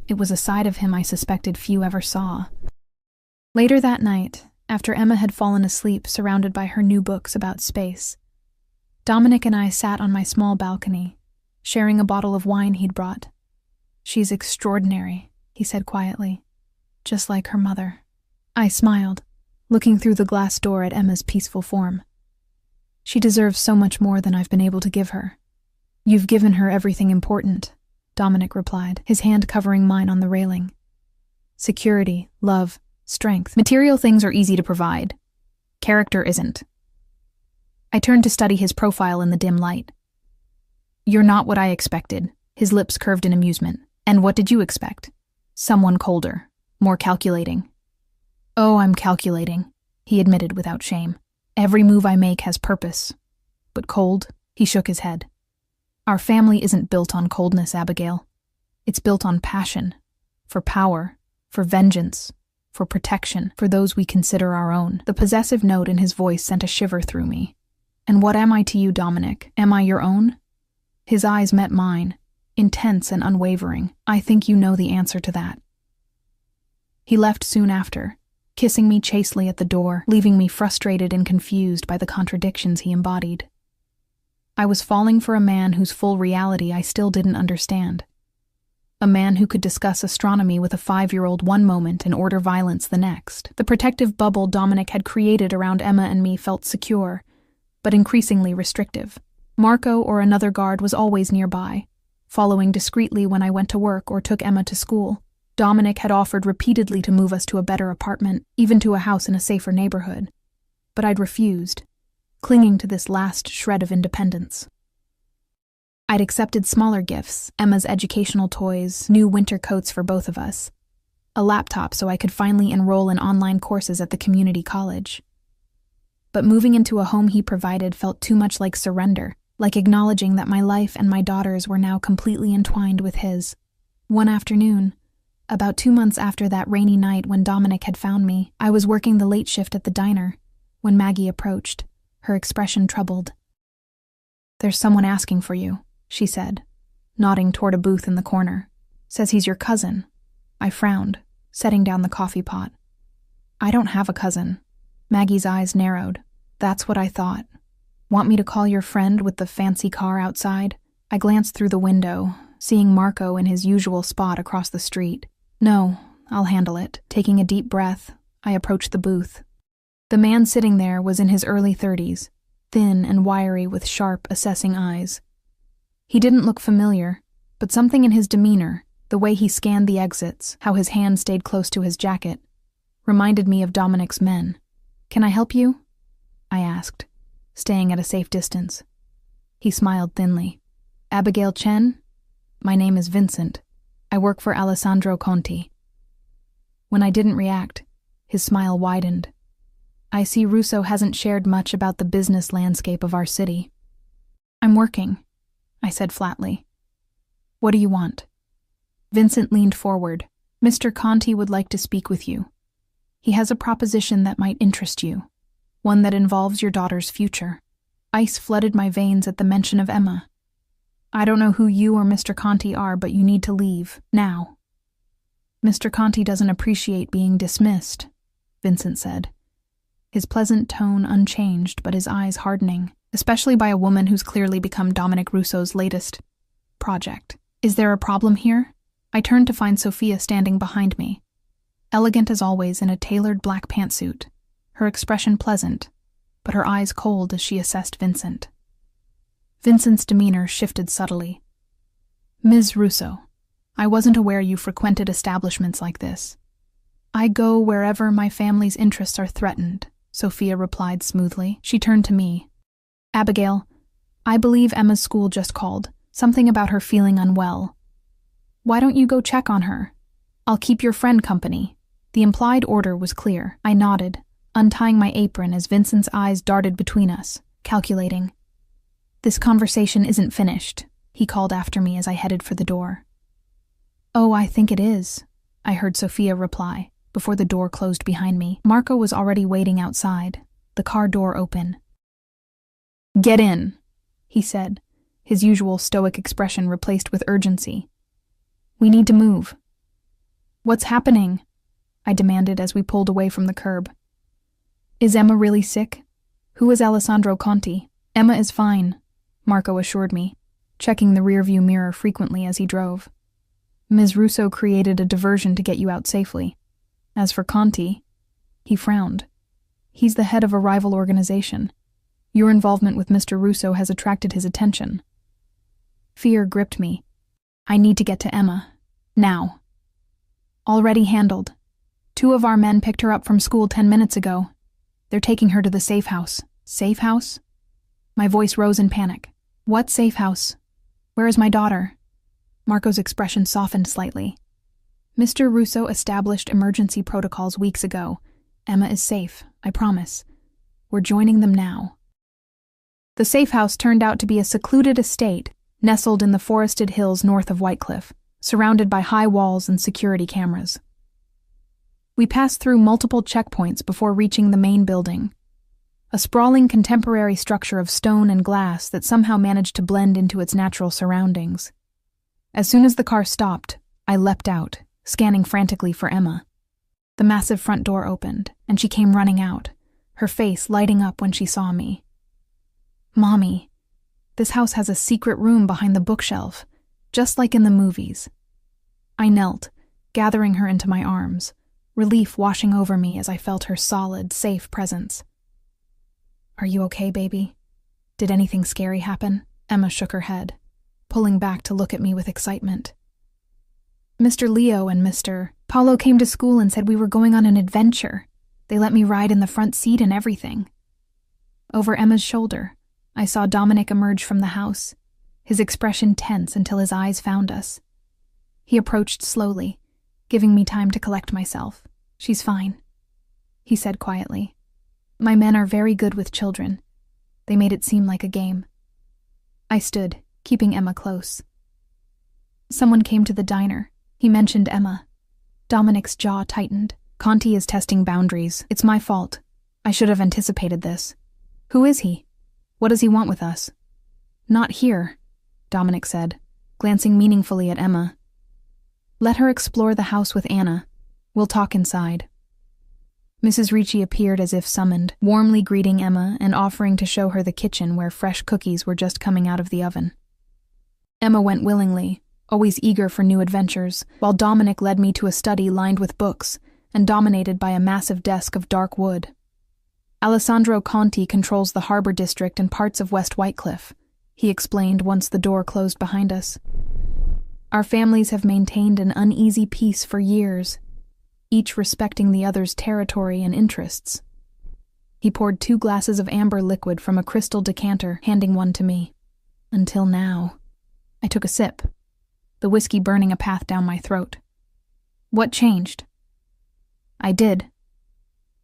It was a side of him I suspected few ever saw. Later that night, after Emma had fallen asleep surrounded by her new books about space, Dominic and I sat on my small balcony, sharing a bottle of wine he'd brought. "She's extraordinary," he said quietly, "just like her mother." I smiled, looking through the glass door at Emma's peaceful form. "She deserves so much more than I've been able to give her." "You've given her everything important," Dominic replied, his hand covering mine on the railing. "Security, love, strength. Material things are easy to provide. Character isn't." I turned to study his profile in the dim light. "You're not what I expected," his lips curved in amusement. "And what did you expect?" "Someone colder, more calculating." "Oh, I'm calculating," he admitted without shame. "Every move I make has purpose. But cold?" He shook his head. "Our family isn't built on coldness, Abigail. It's built on passion, for power, for vengeance, for protection, for those we consider our own." The possessive note in his voice sent a shiver through me. "And what am I to you, Dominic? Am I your own?" His eyes met mine, intense and unwavering. "I think you know the answer to that." He left soon after, kissing me chastely at the door, leaving me frustrated and confused by the contradictions he embodied. I was falling for a man whose full reality I still didn't understand. A man who could discuss astronomy with a 5-year-old one moment and order violence the next. The protective bubble Dominic had created around Emma and me felt secure, but increasingly restrictive. Marco or another guard was always nearby, following discreetly when I went to work or took Emma to school. Dominic had offered repeatedly to move us to a better apartment, even to a house in a safer neighborhood. But I'd refused, clinging to this last shred of independence. I'd accepted smaller gifts, Emma's educational toys, new winter coats for both of us, a laptop so I could finally enroll in online courses at the community college. But moving into a home he provided felt too much like surrender, like acknowledging that my life and my daughter's were now completely entwined with his. One afternoon, about 2 months after that rainy night when Dominic had found me, I was working the late shift at the diner when Maggie approached, her expression troubled. "There's someone asking for you," she said, nodding toward a booth in the corner. "Says he's your cousin." I frowned, setting down the coffee pot. "I don't have a cousin." Maggie's eyes narrowed. "That's what I thought. Want me to call your friend with the fancy car outside?" I glanced through the window, seeing Marco in his usual spot across the street. "No, I'll handle it." Taking a deep breath, I approached the booth. The man sitting there was in his early 30s, thin and wiry with sharp, assessing eyes. He didn't look familiar, but something in his demeanor, the way he scanned the exits, how his hand stayed close to his jacket, reminded me of Dominic's men. "Can I help you?" I asked, staying at a safe distance. He smiled thinly. "Abigail Chen? My name is Vincent. I work for Alessandro Conti." When I didn't react, his smile widened. I see Russo hasn't shared much about the business landscape of our city. I'm working, I said flatly. What do you want? Vincent leaned forward. Mr. Conti would like to speak with you. He has a proposition that might interest you, one that involves your daughter's future. Ice flooded my veins at the mention of Emma. I don't know who you or Mr. Conti are, but you need to leave, now. Mr. Conti doesn't appreciate being dismissed, Vincent said, his pleasant tone unchanged but his eyes hardening, especially by a woman who's clearly become Dominic Russo's latest project. Is there a problem here? I turned to find Sophia standing behind me, elegant as always in a tailored black pantsuit, her expression pleasant, but her eyes cold as she assessed Vincent. Vincent's demeanor shifted subtly. Ms. Russo, I wasn't aware you frequented establishments like this. I go wherever my family's interests are threatened, Sophia replied smoothly. She turned to me. Abigail, I believe Emma's school just called, something about her feeling unwell. Why don't you go check on her? I'll keep your friend company. The implied order was clear. I nodded, untying my apron as Vincent's eyes darted between us, calculating. This conversation isn't finished, he called after me as I headed for the door. Oh, I think it is, I heard Sophia reply, before the door closed behind me. Marco was already waiting outside, the car door open. Get in, he said, his usual stoic expression replaced with urgency. We need to move. What's happening? I demanded as we pulled away from the curb. Is Emma really sick? Who is Alessandro Conti? Emma is fine, Marco assured me, checking the rearview mirror frequently as he drove. Ms. Russo created a diversion to get you out safely. As for Conti, he frowned. He's the head of a rival organization. Your involvement with Mr. Russo has attracted his attention. Fear gripped me. I need to get to Emma. Now. Already handled. 2 of our men picked her up from school 10 minutes ago. They're taking her to the safe house. Safe house? My voice rose in panic. What safe house? Where is my daughter? Marco's expression softened slightly. Mr. Russo established emergency protocols weeks ago. Emma is safe, I promise. We're joining them now. The safe house turned out to be a secluded estate nestled in the forested hills north of Whitecliff, surrounded by high walls and security cameras. We passed through multiple checkpoints before reaching the main building, a sprawling contemporary structure of stone and glass that somehow managed to blend into its natural surroundings. As soon as the car stopped, I leapt out, scanning frantically for Emma. The massive front door opened, and she came running out, her face lighting up when she saw me. Mommy, this house has a secret room behind the bookshelf, just like in the movies. I knelt, gathering her into my arms, relief washing over me as I felt her solid, safe presence. Are you okay, baby? Did anything scary happen? Emma shook her head, pulling back to look at me with excitement. Mr. Leo and Mr. Paulo came to school and said we were going on an adventure. They let me ride in the front seat and everything. Over Emma's shoulder, I saw Dominic emerge from the house, his expression tense until his eyes found us. He approached slowly, giving me time to collect myself. She's fine, he said quietly. My men are very good with children. They made it seem like a game. I stood, keeping Emma close. Someone came to the diner. He mentioned Emma. Dominic's jaw tightened. Conti is testing boundaries. It's my fault. I should have anticipated this. Who is he? What does he want with us? Not here, Dominic said, glancing meaningfully at Emma. Let her explore the house with Anna. We'll talk inside. Mrs. Ricci appeared as if summoned, warmly greeting Emma and offering to show her the kitchen where fresh cookies were just coming out of the oven. Emma went willingly, always eager for new adventures, while Dominic led me to a study lined with books and dominated by a massive desk of dark wood. Alessandro Conti controls the harbor district and parts of West Whitecliff, he explained once the door closed behind us. Our families have maintained an uneasy peace for years, each respecting the other's territory and interests. He poured 2 glasses of amber liquid from a crystal decanter, handing one to me. Until now. I took a sip, the whiskey burning a path down my throat. What changed? I did.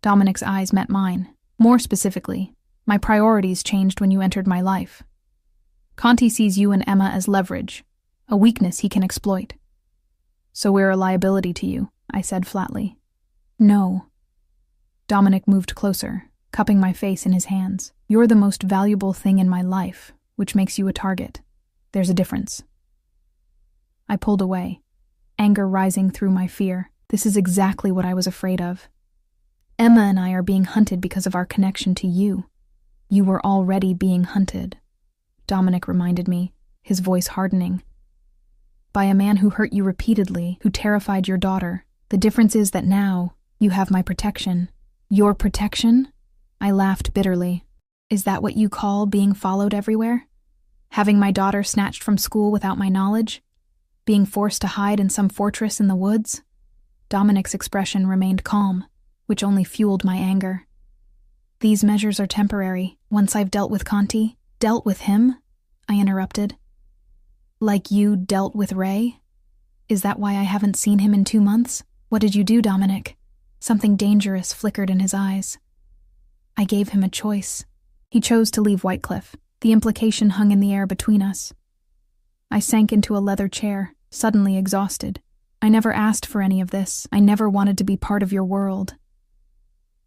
Dominic's eyes met mine, More specifically, my priorities changed when you entered my life. Conti sees you and Emma as leverage, a weakness he can exploit. So we're a liability to you, I said flatly. No. Dominic moved closer, cupping my face in his hands. You're the most valuable thing in my life, which makes you a target. There's a difference. I pulled away, anger rising through my fear. This is exactly what I was afraid of. Emma and I are being hunted because of our connection to you. You were already being hunted, Dominic reminded me, his voice hardening. By a man who hurt you repeatedly, who terrified your daughter. The difference is that now, you have my protection. Your protection? I laughed bitterly. Is that what you call being followed everywhere? Having my daughter snatched from school without my knowledge? Being forced to hide in some fortress in the woods? Dominic's expression remained calm, which only fueled my anger. These measures are temporary. Once I've dealt with Conti, dealt with him? I interrupted. Like you dealt with Ray? Is that why I haven't seen him in 2 months? What did you do, Dominic? Something dangerous flickered in his eyes. I gave him a choice. He chose to leave Whitecliff. The implication hung in the air between us. I sank into a leather chair, suddenly exhausted. I never asked for any of this. I never wanted to be part of your world.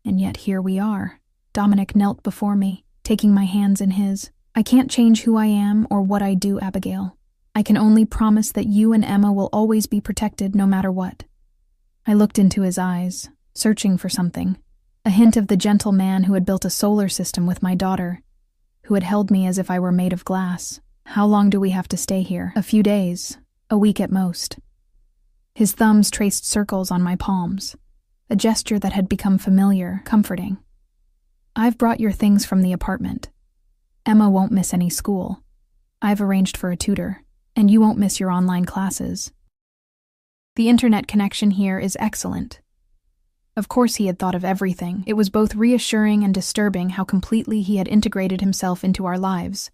And yet here we are. Dominic knelt before me, taking my hands in his. I can't change who I am or what I do, Abigail. I can only promise that you and Emma will always be protected no matter what. I looked into his eyes, searching for something. A hint of the gentle man who had built a solar system with my daughter, who had held me as if I were made of glass. How long do we have to stay here? A few days, a week at most. His thumbs traced circles on my palms, a gesture that had become familiar, comforting. I've brought your things from the apartment. Emma won't miss any school. I've arranged for a tutor, and you won't miss your online classes. The internet connection here is excellent. Of course he had thought of everything. It was both reassuring and disturbing how completely he had integrated himself into our lives,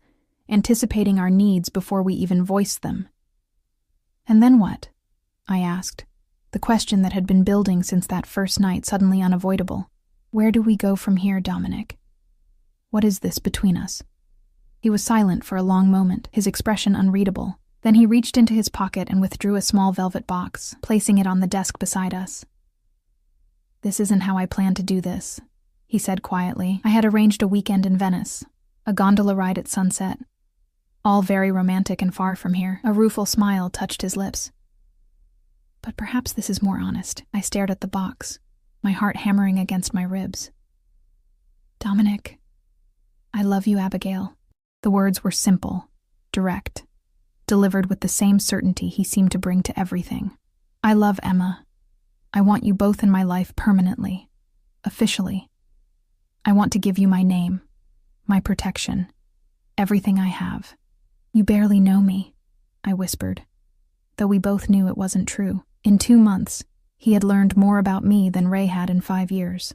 anticipating our needs before we even voiced them. And then what? I asked, the question that had been building since that first night suddenly unavoidable. Where do we go from here, Dominic? What is this between us? He was silent for a long moment, his expression unreadable. Then he reached into his pocket and withdrew a small velvet box, placing it on the desk beside us. This isn't how I planned to do this, he said quietly. I had arranged a weekend in Venice, a gondola ride at sunset. All very romantic and far from here. A rueful smile touched his lips. But perhaps this is more honest. I stared at the box, my heart hammering against my ribs. Dominic, I love you, Abigail. The words were simple, direct, delivered with the same certainty he seemed to bring to everything. I love Emma. I want you both in my life permanently, officially. I want to give you my name, my protection, everything I have. You barely know me, I whispered, though we both knew it wasn't true. In 2 months, he had learned more about me than Ray had in 5 years.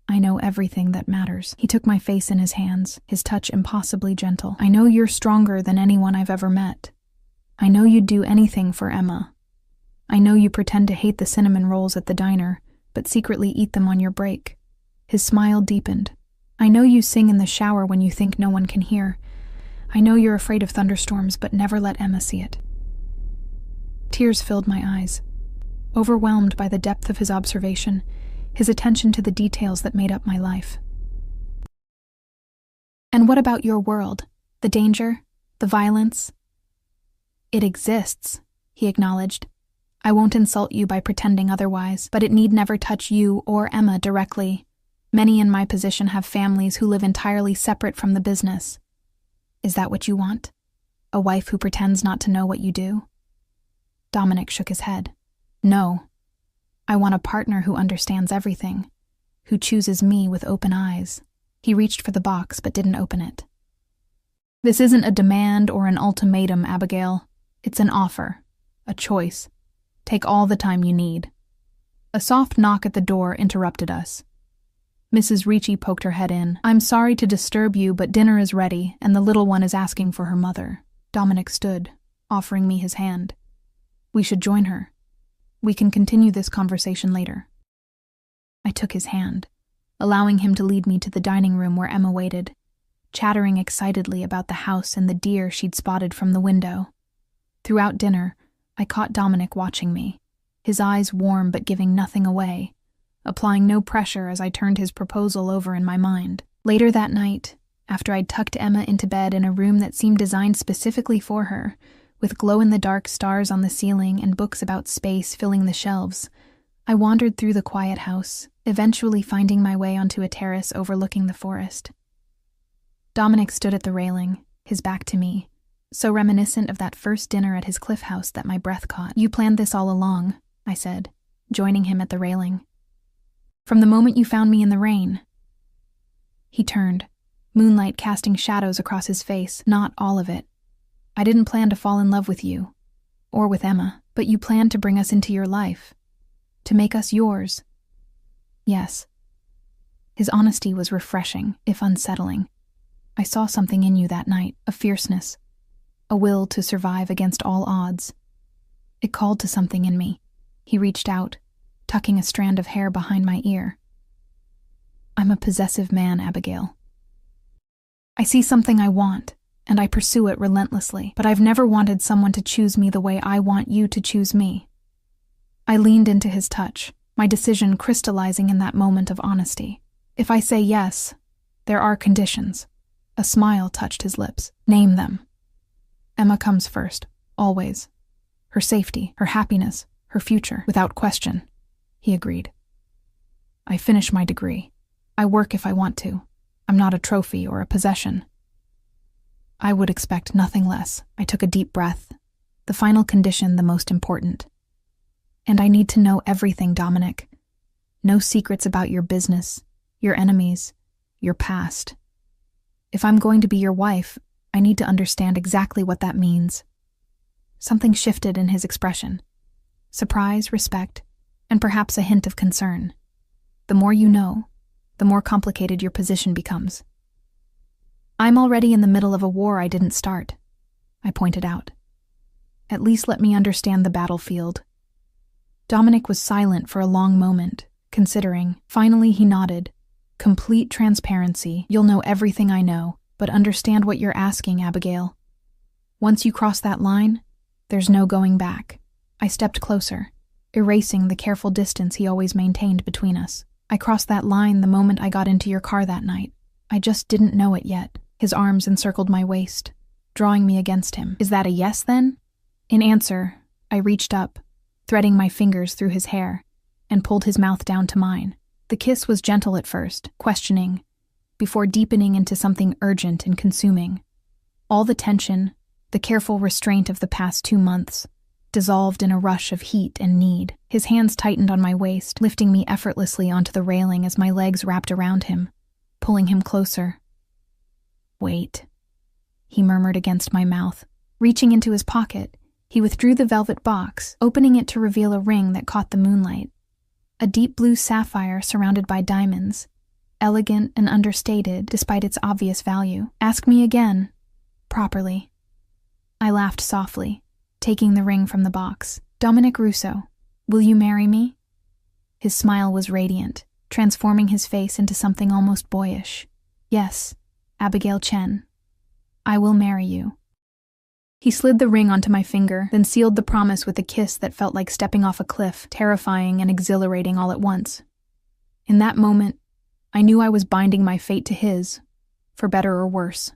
I know everything that matters. He took my face in his hands, his touch impossibly gentle. I know you're stronger than anyone I've ever met. I know you'd do anything for Emma. I know you pretend to hate the cinnamon rolls at the diner, but secretly eat them on your break. His smile deepened. I know you sing in the shower when you think no one can hear. I know you're afraid of thunderstorms, but never let Emma see it. Tears filled my eyes. Overwhelmed by the depth of his observation, his attention to the details that made up my life. And what about your world? The danger? The violence? It exists, he acknowledged. I won't insult you by pretending otherwise, but it need never touch you or Emma directly. Many in my position have families who live entirely separate from the business. Is that what you want? A wife who pretends not to know what you do? Dominic shook his head. No. I want a partner who understands everything, who chooses me with open eyes. He reached for the box but didn't open it. This isn't a demand or an ultimatum, Abigail. It's an offer, a choice. Take all the time you need. A soft knock at the door interrupted us. Mrs. Ricci poked her head in. I'm sorry to disturb you, but dinner is ready, and the little one is asking for her mother. Dominic stood, offering me his hand. We should join her. We can continue this conversation later. I took his hand, allowing him to lead me to the dining room where Emma waited, chattering excitedly about the house and the deer she'd spotted from the window. Throughout dinner, I caught Dominic watching me, his eyes warm but giving nothing away, applying no pressure as I turned his proposal over in my mind. Later that night, after I'd tucked Emma into bed in a room that seemed designed specifically for her, with glow-in-the-dark stars on the ceiling and books about space filling the shelves, I wandered through the quiet house, eventually finding my way onto a terrace overlooking the forest. Dominic stood at the railing, his back to me, so reminiscent of that first dinner at his cliff house that my breath caught. "You planned this all along," I said, joining him at the railing. "From the moment you found me in the rain." He turned, moonlight casting shadows across his face. "Not all of it. I didn't plan to fall in love with you, or with Emma, but you planned to bring us into your life, to make us yours." "Yes." His honesty was refreshing, if unsettling. "I saw something in you that night, a fierceness, a will to survive against all odds. It called to something in me." He reached out, tucking a strand of hair behind my ear. "I'm a possessive man, Abigail. I see something I want, and I pursue it relentlessly, but I've never wanted someone to choose me the way I want you to choose me." I leaned into his touch, my decision crystallizing in that moment of honesty. "If I say yes, there are conditions." A smile touched his lips. "Name them." "Emma comes first, always. Her safety, her happiness, her future, without question," he agreed. "I finish my degree. I work if I want to. I'm not a trophy or a possession." I would expect nothing less. I took a deep breath. The final condition, the most important. "And I need to know everything, Dominic. No secrets about your business, your enemies, your past. If I'm going to be your wife, I need to understand exactly what that means." Something shifted in his expression. Surprise, respect, and perhaps a hint of concern. "The more you know, the more complicated your position becomes." "I'm already in the middle of a war I didn't start," I pointed out. "At least let me understand the battlefield." Dominic was silent for a long moment, considering. Finally he nodded. "Complete transparency. You'll know everything I know, but understand what you're asking, Abigail. Once you cross that line, there's no going back." I stepped closer, erasing the careful distance he always maintained between us. "I crossed that line the moment I got into your car that night. I just didn't know it yet." His arms encircled my waist, drawing me against him. "Is that a yes, then?" In answer, I reached up, threading my fingers through his hair, and pulled his mouth down to mine. The kiss was gentle at first, questioning, before deepening into something urgent and consuming. All the tension, the careful restraint of the past 2 months, dissolved in a rush of heat and need. His hands tightened on my waist, lifting me effortlessly onto the railing as my legs wrapped around him, pulling him closer. "Wait," he murmured against my mouth. Reaching into his pocket, he withdrew the velvet box, opening it to reveal a ring that caught the moonlight. A deep blue sapphire surrounded by diamonds, elegant and understated despite its obvious value. "Ask me again." "Properly." I laughed softly, taking the ring from the box. "Dominic Russo, will you marry me?" His smile was radiant, transforming his face into something almost boyish. "Yes, Abigail Chen. I will marry you." He slid the ring onto my finger, then sealed the promise with a kiss that felt like stepping off a cliff, terrifying and exhilarating all at once. In that moment, I knew I was binding my fate to his, for better or worse.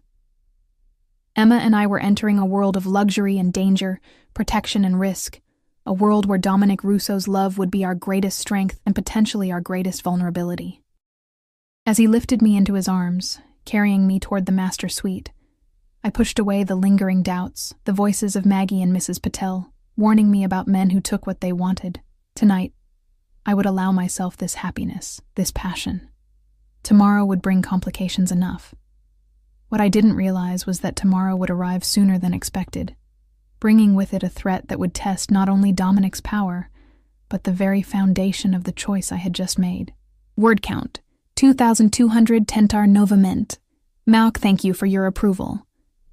Emma and I were entering a world of luxury and danger, protection and risk, a world where Dominic Russo's love would be our greatest strength and potentially our greatest vulnerability. As he lifted me into his arms, carrying me toward the master suite, I pushed away the lingering doubts, the voices of Maggie and Mrs. Patel, warning me about men who took what they wanted. Tonight, I would allow myself this happiness, this passion. Tomorrow would bring complications enough. What I didn't realize was that tomorrow would arrive sooner than expected, bringing with it a threat that would test not only Dominic's power, but the very foundation of the choice I had just made. Word count, 2,200 tentar novament. Malk, thank you for your approval.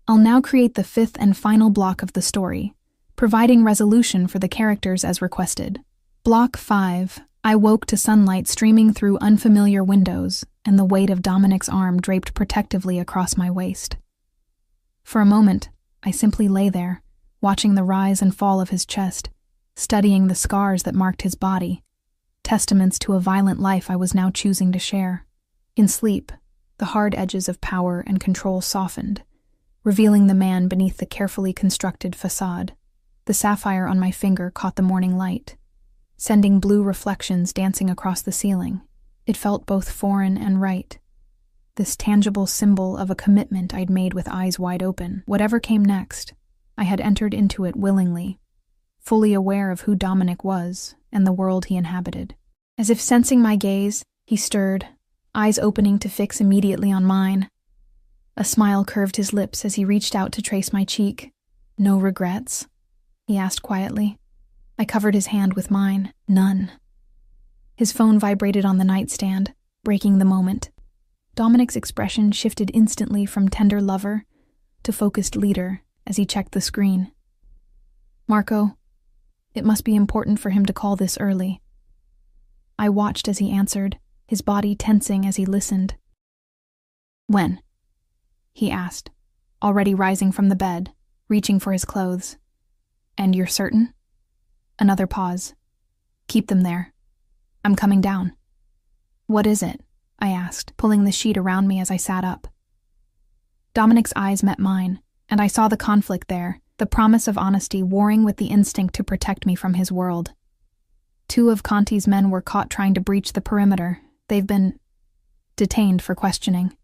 I'll now create the 5th and final block of the story, providing resolution for the characters as requested. Block 5, I woke to sunlight streaming through unfamiliar windows and the weight of Dominic's arm draped protectively across my waist. For a moment, I simply lay there, watching the rise and fall of his chest, studying the scars that marked his body, testaments to a violent life I was now choosing to share. In sleep, the hard edges of power and control softened, revealing the man beneath the carefully constructed facade. The sapphire on my finger caught the morning light, sending blue reflections dancing across the ceiling. It felt both foreign and right. This tangible symbol of a commitment I'd made with eyes wide open. Whatever came next, I had entered into it willingly, fully aware of who Dominic was and the world he inhabited. As if sensing my gaze, he stirred, eyes opening to fix immediately on mine. A smile curved his lips as he reached out to trace my cheek. "No regrets?" he asked quietly. I covered his hand with mine. "None." His phone vibrated on the nightstand, breaking the moment. Dominic's expression shifted instantly from tender lover to focused leader as he checked the screen. "Marco, it must be important for him to call this early." I watched as he answered, his body tensing as he listened. "When?" he asked, already rising from the bed, reaching for his clothes. "And you're certain?" Another pause. "Keep them there. I'm coming down." "What is it?" I asked, pulling the sheet around me as I sat up. Dominic's eyes met mine, and I saw the conflict there, the promise of honesty warring with the instinct to protect me from his world. 2 of Conti's men were caught trying to breach the perimeter. They've been detained for questioning.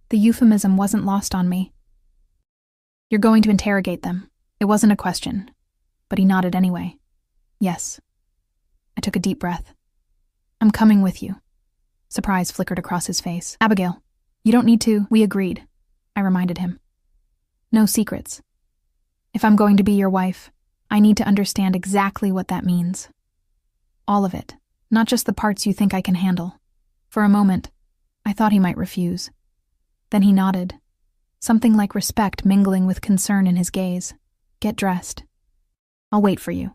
The euphemism wasn't lost on me. "You're going to interrogate them." It wasn't a question, but he nodded anyway. "Yes." I took a deep breath. "I'm coming with you." Surprise flickered across his face. "Abigail, you don't need to." "We agreed," I reminded him. "No secrets. If I'm going to be your wife, I need to understand exactly what that means. All of it, not just the parts you think I can handle." For a moment, I thought he might refuse. Then he nodded, something like respect mingling with concern in his gaze. "Get dressed. I'll wait for you."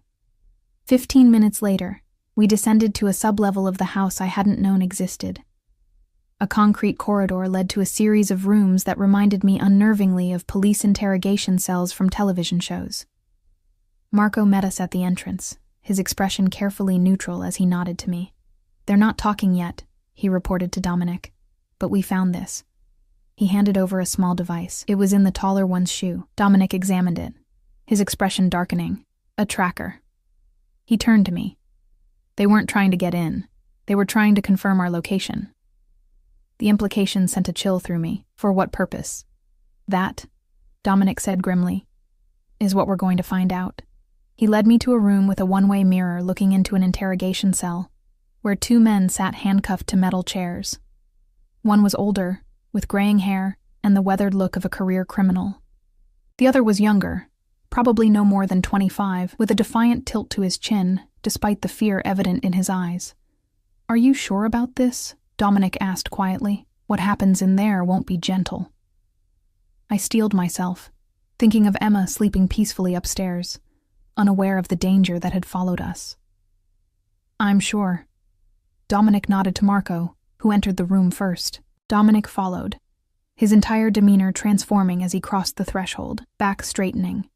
15 minutes later, we descended to a sublevel of the house I hadn't known existed. A concrete corridor led to a series of rooms that reminded me unnervingly of police interrogation cells from television shows. Marco met us at the entrance, his expression carefully neutral as he nodded to me. "They're not talking yet," he reported to Dominic, "but we found this." He handed over a small device. It was in the taller one's shoe. Dominic examined it, his expression darkening. "A tracker." He turned to me. "They weren't trying to get in. They were trying to confirm our location." The implication sent a chill through me. For what purpose? "That," Dominic said grimly, "is what we're going to find out." He led me to a room with a one-way mirror looking into an interrogation cell, where 2 men sat handcuffed to metal chairs. One was older, with graying hair and the weathered look of a career criminal. The other was younger, probably no more than 25, with a defiant tilt to his chin, despite the fear evident in his eyes. "Are you sure about this?" Dominic asked quietly. "What happens in there won't be gentle." I steeled myself, thinking of Emma sleeping peacefully upstairs, unaware of the danger that had followed us. "I'm sure." Dominic nodded to Marco, who entered the room first. Dominic followed, his entire demeanor transforming as he crossed the threshold, back straightening,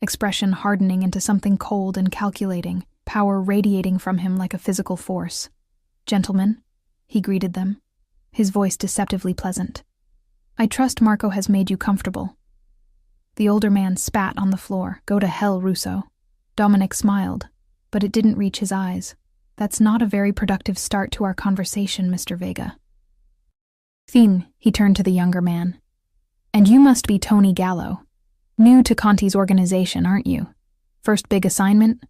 expression hardening into something cold and calculating, power radiating from him like a physical force. "Gentlemen," he greeted them, his voice deceptively pleasant. "I trust Marco has made you comfortable." The older man spat on the floor. "Go to hell, Russo." Dominic smiled, but it didn't reach his eyes. "That's not a very productive start to our conversation, Mr. Vega." "Fin," he turned to the younger man. "And you must be Tony Gallo. New to Conti's organization, aren't you? First big assignment?"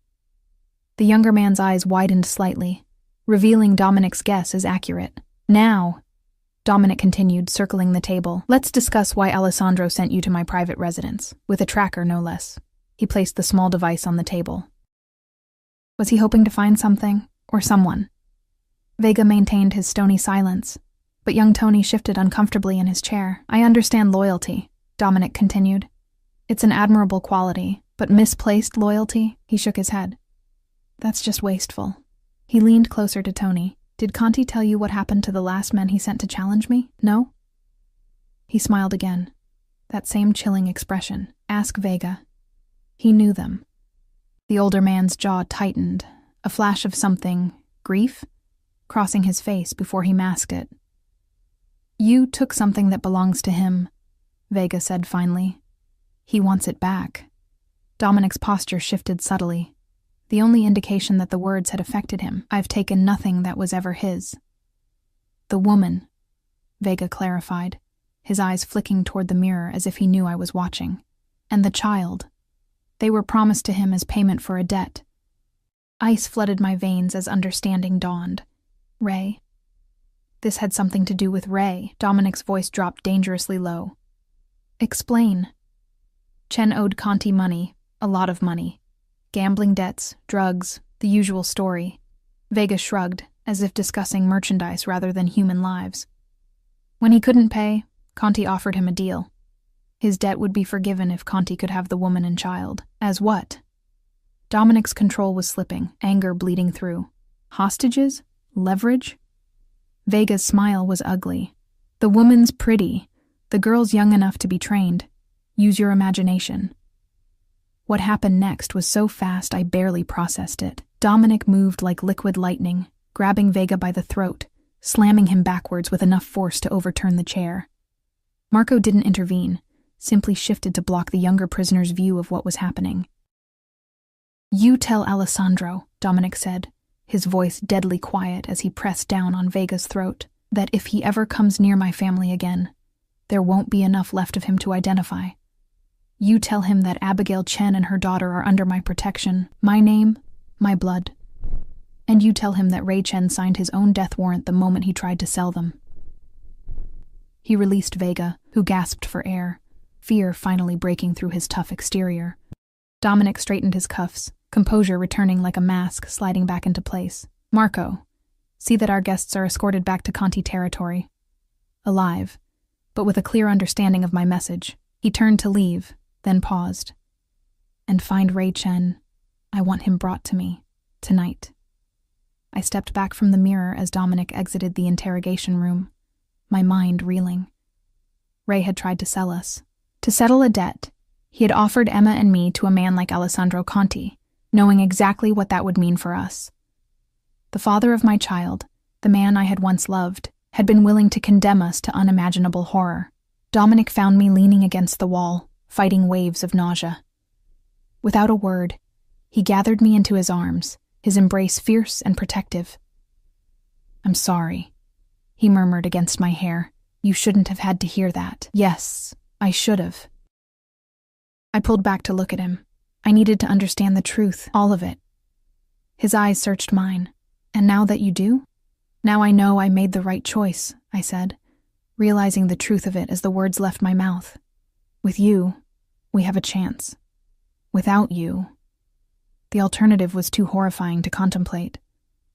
The younger man's eyes widened slightly, revealing Dominic's guess as accurate. "Now," Dominic continued, circling the table, "let's discuss why Alessandro sent you to my private residence, with a tracker no less." He placed the small device on the table. Was he hoping to find something, or someone? Vega maintained his stony silence, but young Tony shifted uncomfortably in his chair. "I understand loyalty," Dominic continued. "It's an admirable quality, but misplaced loyalty?" He shook his head. "That's just wasteful." He leaned closer to Tony. Did Conti tell you what happened to the last men he sent to challenge me? No? He smiled again. That same chilling expression. Ask Vega. He knew them. The older man's jaw tightened, a flash of something, grief, crossing his face before he masked it. You took something that belongs to him, Vega said finally. He wants it back. Dominic's posture shifted subtly, the only indication that the words had affected him. I've taken nothing that was ever his. The woman, Vega clarified, his eyes flicking toward the mirror as if he knew I was watching. And the child. They were promised to him as payment for a debt. Ice flooded my veins as understanding dawned. Ray. This had something to do with Ray. Dominic's voice dropped dangerously low. Explain. Chen owed Conti money, a lot of money. Gambling debts, drugs, the usual story. Vega shrugged, as if discussing merchandise rather than human lives. When he couldn't pay, Conti offered him a deal. His debt would be forgiven if Conti could have the woman and child. As what? Dominic's control was slipping, anger bleeding through. Hostages? Leverage? Vega's smile was ugly. The woman's pretty. The girl's young enough to be trained. Use your imagination. What happened next was so fast I barely processed it. Dominic moved like liquid lightning, grabbing Vega by the throat, slamming him backwards with enough force to overturn the chair. Marco didn't intervene, simply shifted to block the younger prisoner's view of what was happening. You tell Alessandro, Dominic said, his voice deadly quiet as he pressed down on Vega's throat, that if he ever comes near my family again, there won't be enough left of him to identify. You tell him that Abigail Chen and her daughter are under my protection, my name, my blood. And you tell him that Ray Chen signed his own death warrant the moment he tried to sell them. He released Vega, who gasped for air, fear finally breaking through his tough exterior. Dominic straightened his cuffs, composure returning like a mask sliding back into place. Marco, see that our guests are escorted back to Conti territory. Alive, but with a clear understanding of my message. He turned to leave, then paused. And find Ray Chen. I want him brought to me, tonight. I stepped back from the mirror as Dominic exited the interrogation room, my mind reeling. Ray had tried to sell us. To settle a debt, he had offered Emma and me to a man like Alessandro Conti, knowing exactly what that would mean for us. The father of my child, the man I had once loved, had been willing to condemn us to unimaginable horror. Dominic found me leaning against the wall, fighting waves of nausea. Without a word, he gathered me into his arms, his embrace fierce and protective. I'm sorry, he murmured against my hair. You shouldn't have had to hear that. Yes, I should have. I pulled back to look at him. I needed to understand the truth, all of it. His eyes searched mine. And now that you do? Now I know I made the right choice, I said, realizing the truth of it as the words left my mouth. With you, we have a chance. Without you, the alternative was too horrifying to contemplate.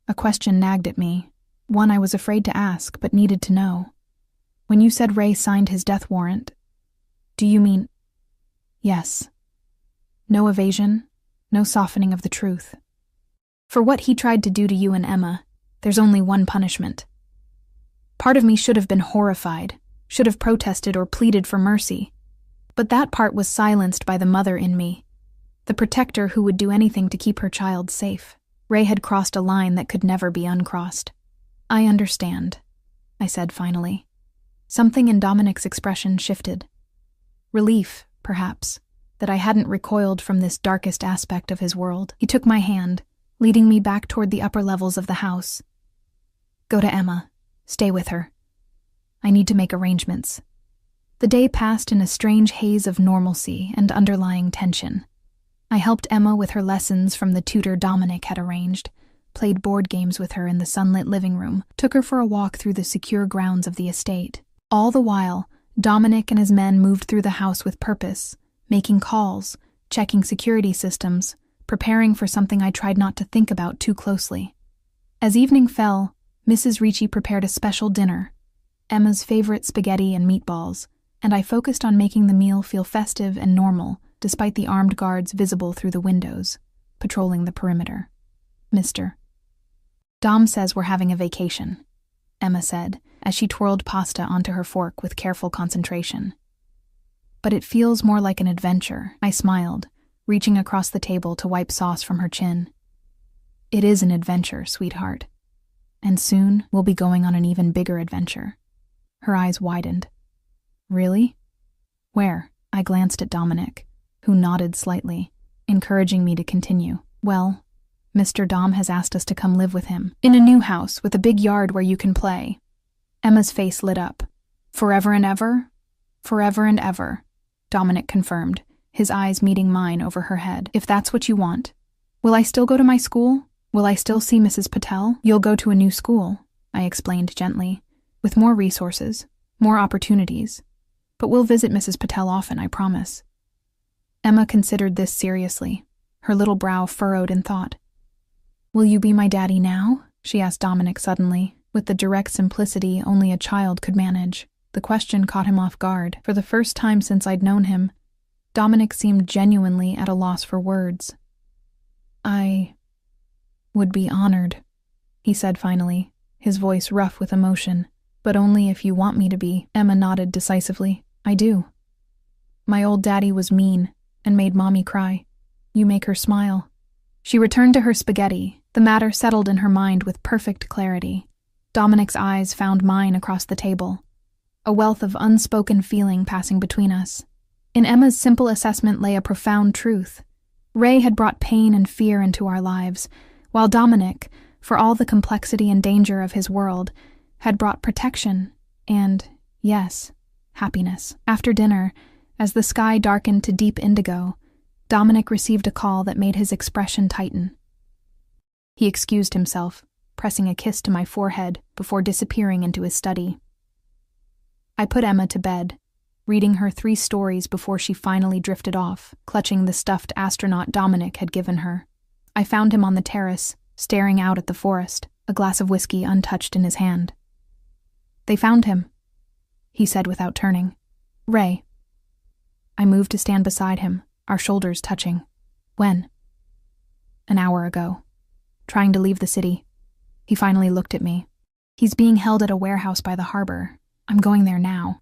A question nagged at me, one I was afraid to ask but needed to know. When you said Ray signed his death warrant, do you mean... Yes. No evasion, no softening of the truth. For what he tried to do to you and Emma, there's only one punishment. Part of me should have been horrified, should have protested or pleaded for mercy. But that part was silenced by the mother in me, the protector who would do anything to keep her child safe. Ray had crossed a line that could never be uncrossed. I understand, I said finally. Something in Dominic's expression shifted. Relief, perhaps, that I hadn't recoiled from this darkest aspect of his world. He took my hand, leading me back toward the upper levels of the house. Go to Emma. Stay with her. I need to make arrangements. The day passed in a strange haze of normalcy and underlying tension. I helped Emma with her lessons from the tutor Dominic had arranged, played board games with her in the sunlit living room, took her for a walk through the secure grounds of the estate. All the while, Dominic and his men moved through the house with purpose, making calls, checking security systems, preparing for something I tried not to think about too closely. As evening fell, Mrs. Ricci prepared a special dinner, Emma's favorite spaghetti and meatballs, and I focused on making the meal feel festive and normal, despite the armed guards visible through the windows, patrolling the perimeter. Mr. Dom says we're having a vacation, Emma said, as she twirled pasta onto her fork with careful concentration. But it feels more like an adventure, I smiled, reaching across the table to wipe sauce from her chin. It is an adventure, sweetheart. And soon we'll be going on an even bigger adventure. Her eyes widened. Really? Where? I glanced at Dominic, who nodded slightly, encouraging me to continue. Well, Mr. Dom has asked us to come live with him, in a new house with a big yard where you can play. Emma's face lit up. Forever and ever? Forever and ever, Dominic confirmed, his eyes meeting mine over her head. If that's what you want. Will I still go to my school? Will I still see Mrs. Patel? You'll go to a new school, I explained gently, with more resources, more opportunities. But we'll visit Mrs. Patel often, I promise. Emma considered this seriously, her little brow furrowed in thought. Will you be my daddy now? She asked Dominic suddenly, with the direct simplicity only a child could manage. The question caught him off guard. For the first time since I'd known him, Dominic seemed genuinely at a loss for words. I would be honored, he said finally, his voice rough with emotion. But only if you want me to be, Emma nodded decisively. I do. My old daddy was mean and made Mommy cry. You make her smile. She returned to her spaghetti, the matter settled in her mind with perfect clarity. Dominic's eyes found mine across the table, a wealth of unspoken feeling passing between us. In Emma's simple assessment lay a profound truth. Ray had brought pain and fear into our lives, while Dominic, for all the complexity and danger of his world, had brought protection and, yes, happiness. After dinner, as the sky darkened to deep indigo, Dominic received a call that made his expression tighten. He excused himself, pressing a kiss to my forehead before disappearing into his study. I put Emma to bed, reading her 3 stories before she finally drifted off, clutching the stuffed astronaut Dominic had given her. I found him on the terrace, staring out at the forest, a glass of whiskey untouched in his hand. They found him, he said without turning. Ray. I moved to stand beside him, our shoulders touching. When? An hour ago. Trying to leave the city. He finally looked at me. He's being held at a warehouse by the harbor. I'm going there now.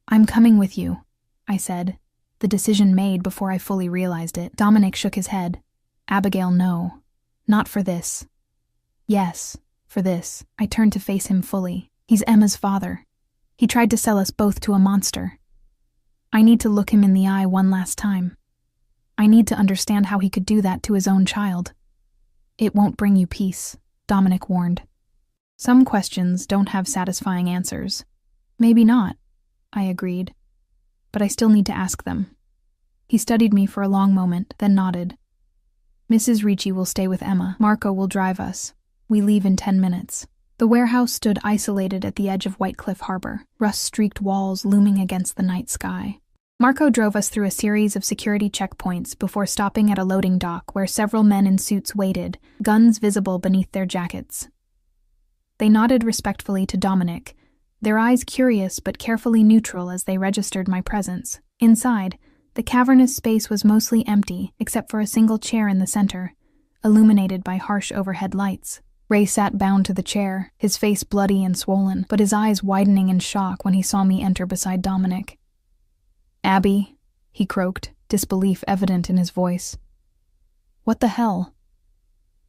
I'm coming with you, I said, the decision made before I fully realized it. Dominic shook his head. Abigail, no. Not for this. Yes, for this. I turned to face him fully. He's Emma's father. He tried to sell us both to a monster. I need to look him in the eye one last time. I need to understand how he could do that to his own child. It won't bring you peace, Dominic warned. Some questions don't have satisfying answers. Maybe not, I agreed. But I still need to ask them. He studied me for a long moment, then nodded. Mrs. Ricci will stay with Emma. Marco will drive us. We leave in 10 minutes. The warehouse stood isolated at the edge of Whitecliff Harbor, rust-streaked walls looming against the night sky. Marco drove us through a series of security checkpoints before stopping at a loading dock where several men in suits waited, guns visible beneath their jackets. They nodded respectfully to Dominic, their eyes curious but carefully neutral as they registered my presence. Inside, the cavernous space was mostly empty except for a single chair in the center, illuminated by harsh overhead lights. Ray sat bound to the chair, his face bloody and swollen, but his eyes widening in shock when he saw me enter beside Dominic. Abby, he croaked, disbelief evident in his voice. What the hell?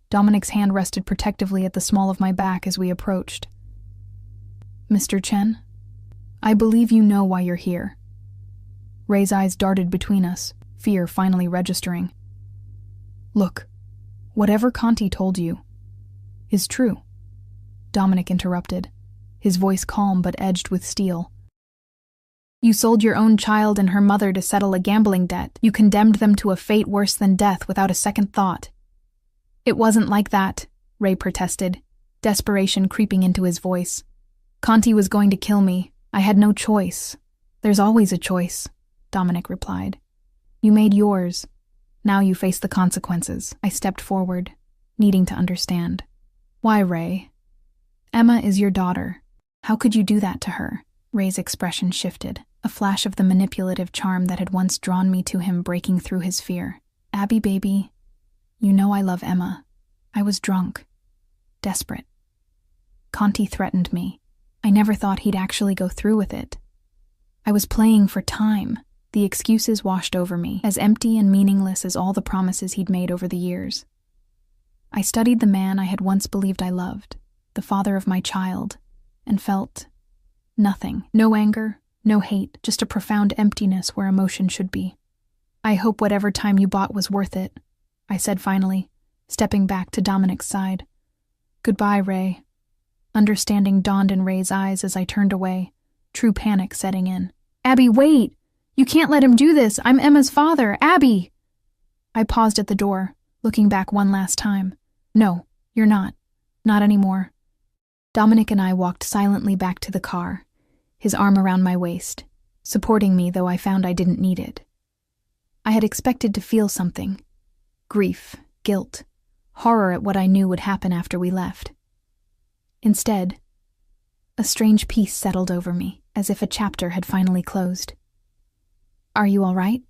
Dominic's hand rested protectively at the small of my back as we approached. Mr. Chen, I believe you know why you're here. Ray's eyes darted between us, fear finally registering. Look, whatever Conti told you is true, Dominic interrupted, his voice calm but edged with steel. You sold your own child and her mother to settle a gambling debt. You condemned them to a fate worse than death without a second thought. It wasn't like that, Ray protested, desperation creeping into his voice. Conti was going to kill me. I had no choice. There's always a choice, Dominic replied. You made yours. Now you face the consequences. I stepped forward, needing to understand. Why, Ray? Emma is your daughter. How could you do that to her? Ray's expression shifted, a flash of the manipulative charm that had once drawn me to him breaking through his fear. Abby, baby, you know I love Emma. I was drunk. desperate. Conti threatened me. I never thought he'd actually go through with it. I was playing for time. The excuses washed over me, as empty and meaningless as all the promises he'd made over the years. I studied the man I had once believed I loved, the father of my child, and felt nothing. No anger, no hate, just a profound emptiness where emotion should be. I hope whatever time you bought was worth it, I said finally, stepping back to Dominic's side. Goodbye, Ray. Understanding dawned in Ray's eyes as I turned away, true panic setting in. Abby, wait! You can't let him do this! I'm Emma's father! Abby! I paused at the door, looking back one last time. No, you're not. Not anymore. Dominic and I walked silently back to the car, his arm around my waist, supporting me though I found I didn't need it. I had expected to feel something. Grief, guilt, horror at what I knew would happen after we left. Instead, a strange peace settled over me, as if a chapter had finally closed. Are you all right?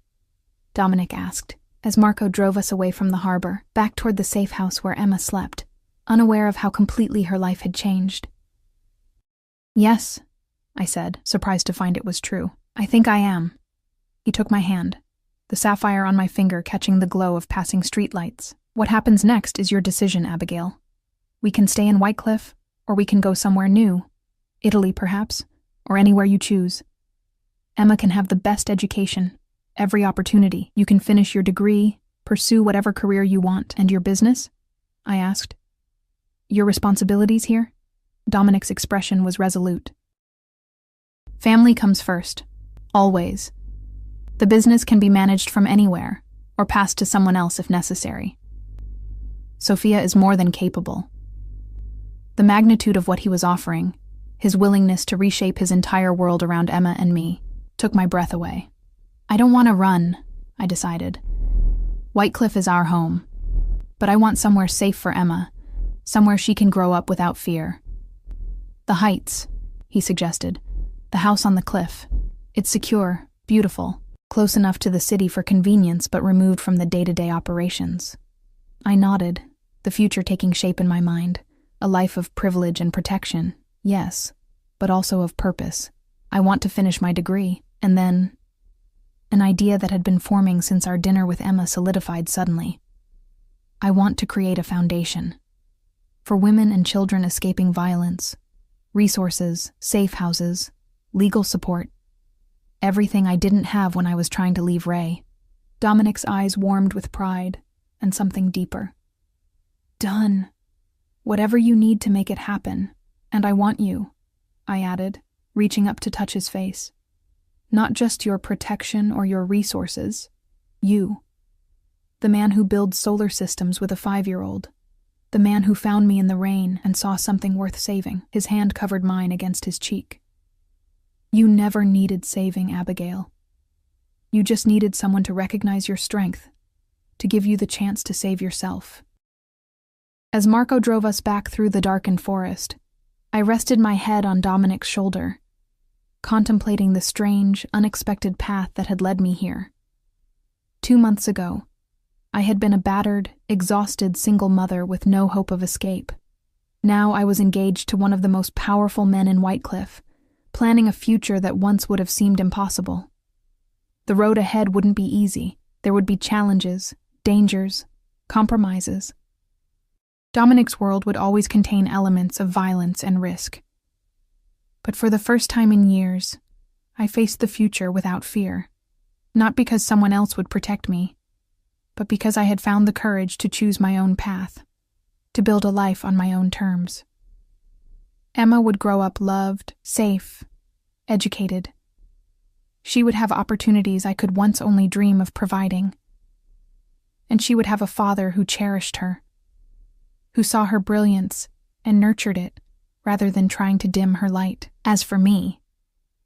Dominic asked, as Marco drove us away from the harbor, back toward the safe house where Emma slept, unaware of how completely her life had changed. Yes, I said, surprised to find it was true. I think I am. He took my hand, the sapphire on my finger catching the glow of passing streetlights. What happens next is your decision, Abigail. We can stay in Whitecliff, or we can go somewhere new. Italy, perhaps, or anywhere you choose. Emma can have the best education, every opportunity. You can finish your degree, pursue whatever career you want. And your business? I asked. Your responsibilities here? Dominic's expression was resolute. Family comes first. Always. The business can be managed from anywhere, or passed to someone else if necessary. Sophia is more than capable. The magnitude of what he was offering, his willingness to reshape his entire world around Emma and me, took my breath away. I don't want to run, I decided. Whitecliff is our home, but I want somewhere safe for Emma, somewhere she can grow up without fear. The Heights, he suggested. The house on the cliff. It's secure, beautiful, close enough to the city for convenience but removed from the day-to-day operations. I nodded, the future taking shape in my mind. A life of privilege and protection, yes, but also of purpose. I want to finish my degree, and then... An idea that had been forming since our dinner with Emma solidified suddenly. I want to create a foundation. For women and children escaping violence, resources, safe houses, legal support. Everything I didn't have when I was trying to leave Ray. Dominic's eyes warmed with pride and something deeper. Done. Whatever you need to make it happen, and I want you, I added, reaching up to touch his face. Not just your protection or your resources, you. The man who builds solar systems with a 5-year-old. The man who found me in the rain and saw something worth saving. His hand covered mine against his cheek. You never needed saving, Abigail. You just needed someone to recognize your strength, to give you the chance to save yourself. As Marco drove us back through the darkened forest, I rested my head on Dominic's shoulder, contemplating the strange, unexpected path that had led me here. 2 months ago, I had been a battered, exhausted single mother with no hope of escape. Now I was engaged to one of the most powerful men in Whitecliff, planning a future that once would have seemed impossible. The road ahead wouldn't be easy. There would be challenges, dangers, compromises. Dominic's world would always contain elements of violence and risk. But for the first time in years, I faced the future without fear, not because someone else would protect me, but because I had found the courage to choose my own path, to build a life on my own terms. Emma would grow up loved, safe, educated. She would have opportunities I could once only dream of providing. And she would have a father who cherished her, who saw her brilliance and nurtured it, rather than trying to dim her light. As for me,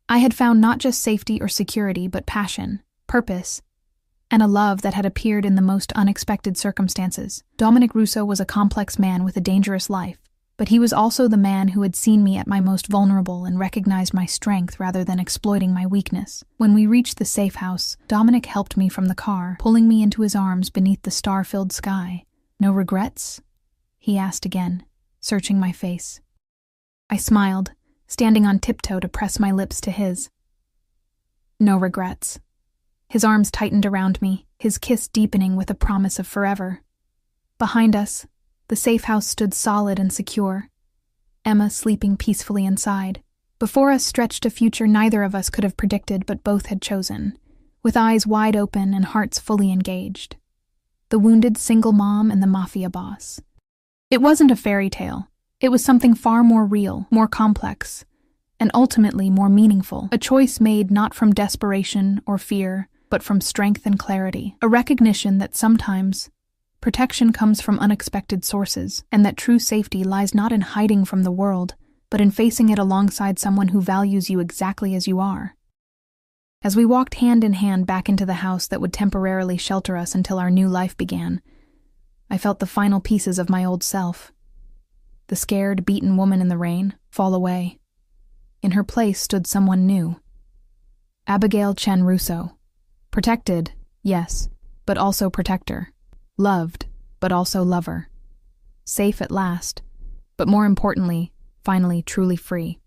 I had found not just safety or security, but passion, purpose, and a love that had appeared in the most unexpected circumstances. Dominic Russo was a complex man with a dangerous life, but he was also the man who had seen me at my most vulnerable and recognized my strength rather than exploiting my weakness. When we reached the safe house, Dominic helped me from the car, pulling me into his arms beneath the star-filled sky. No regrets? He asked again, searching my face. I smiled, standing on tiptoe to press my lips to his. No regrets. His arms tightened around me, his kiss deepening with a promise of forever. Behind us, the safe house stood solid and secure, Emma sleeping peacefully inside. Before us stretched a future neither of us could have predicted but both had chosen, with eyes wide open and hearts fully engaged. The wounded single mom and the Mafia boss. It wasn't a fairy tale. It was something far more real, more complex, and ultimately more meaningful. A choice made not from desperation or fear, but from strength and clarity. A recognition that sometimes protection comes from unexpected sources, and that true safety lies not in hiding from the world, but in facing it alongside someone who values you exactly as you are. As we walked hand in hand back into the house that would temporarily shelter us until our new life began, I felt the final pieces of my old self. The scared, beaten woman in the rain fall away. In her place stood someone new. Abigail Chen Russo. Protected, yes, but also protector. Loved, but also lover. Safe at last, but more importantly, finally truly free.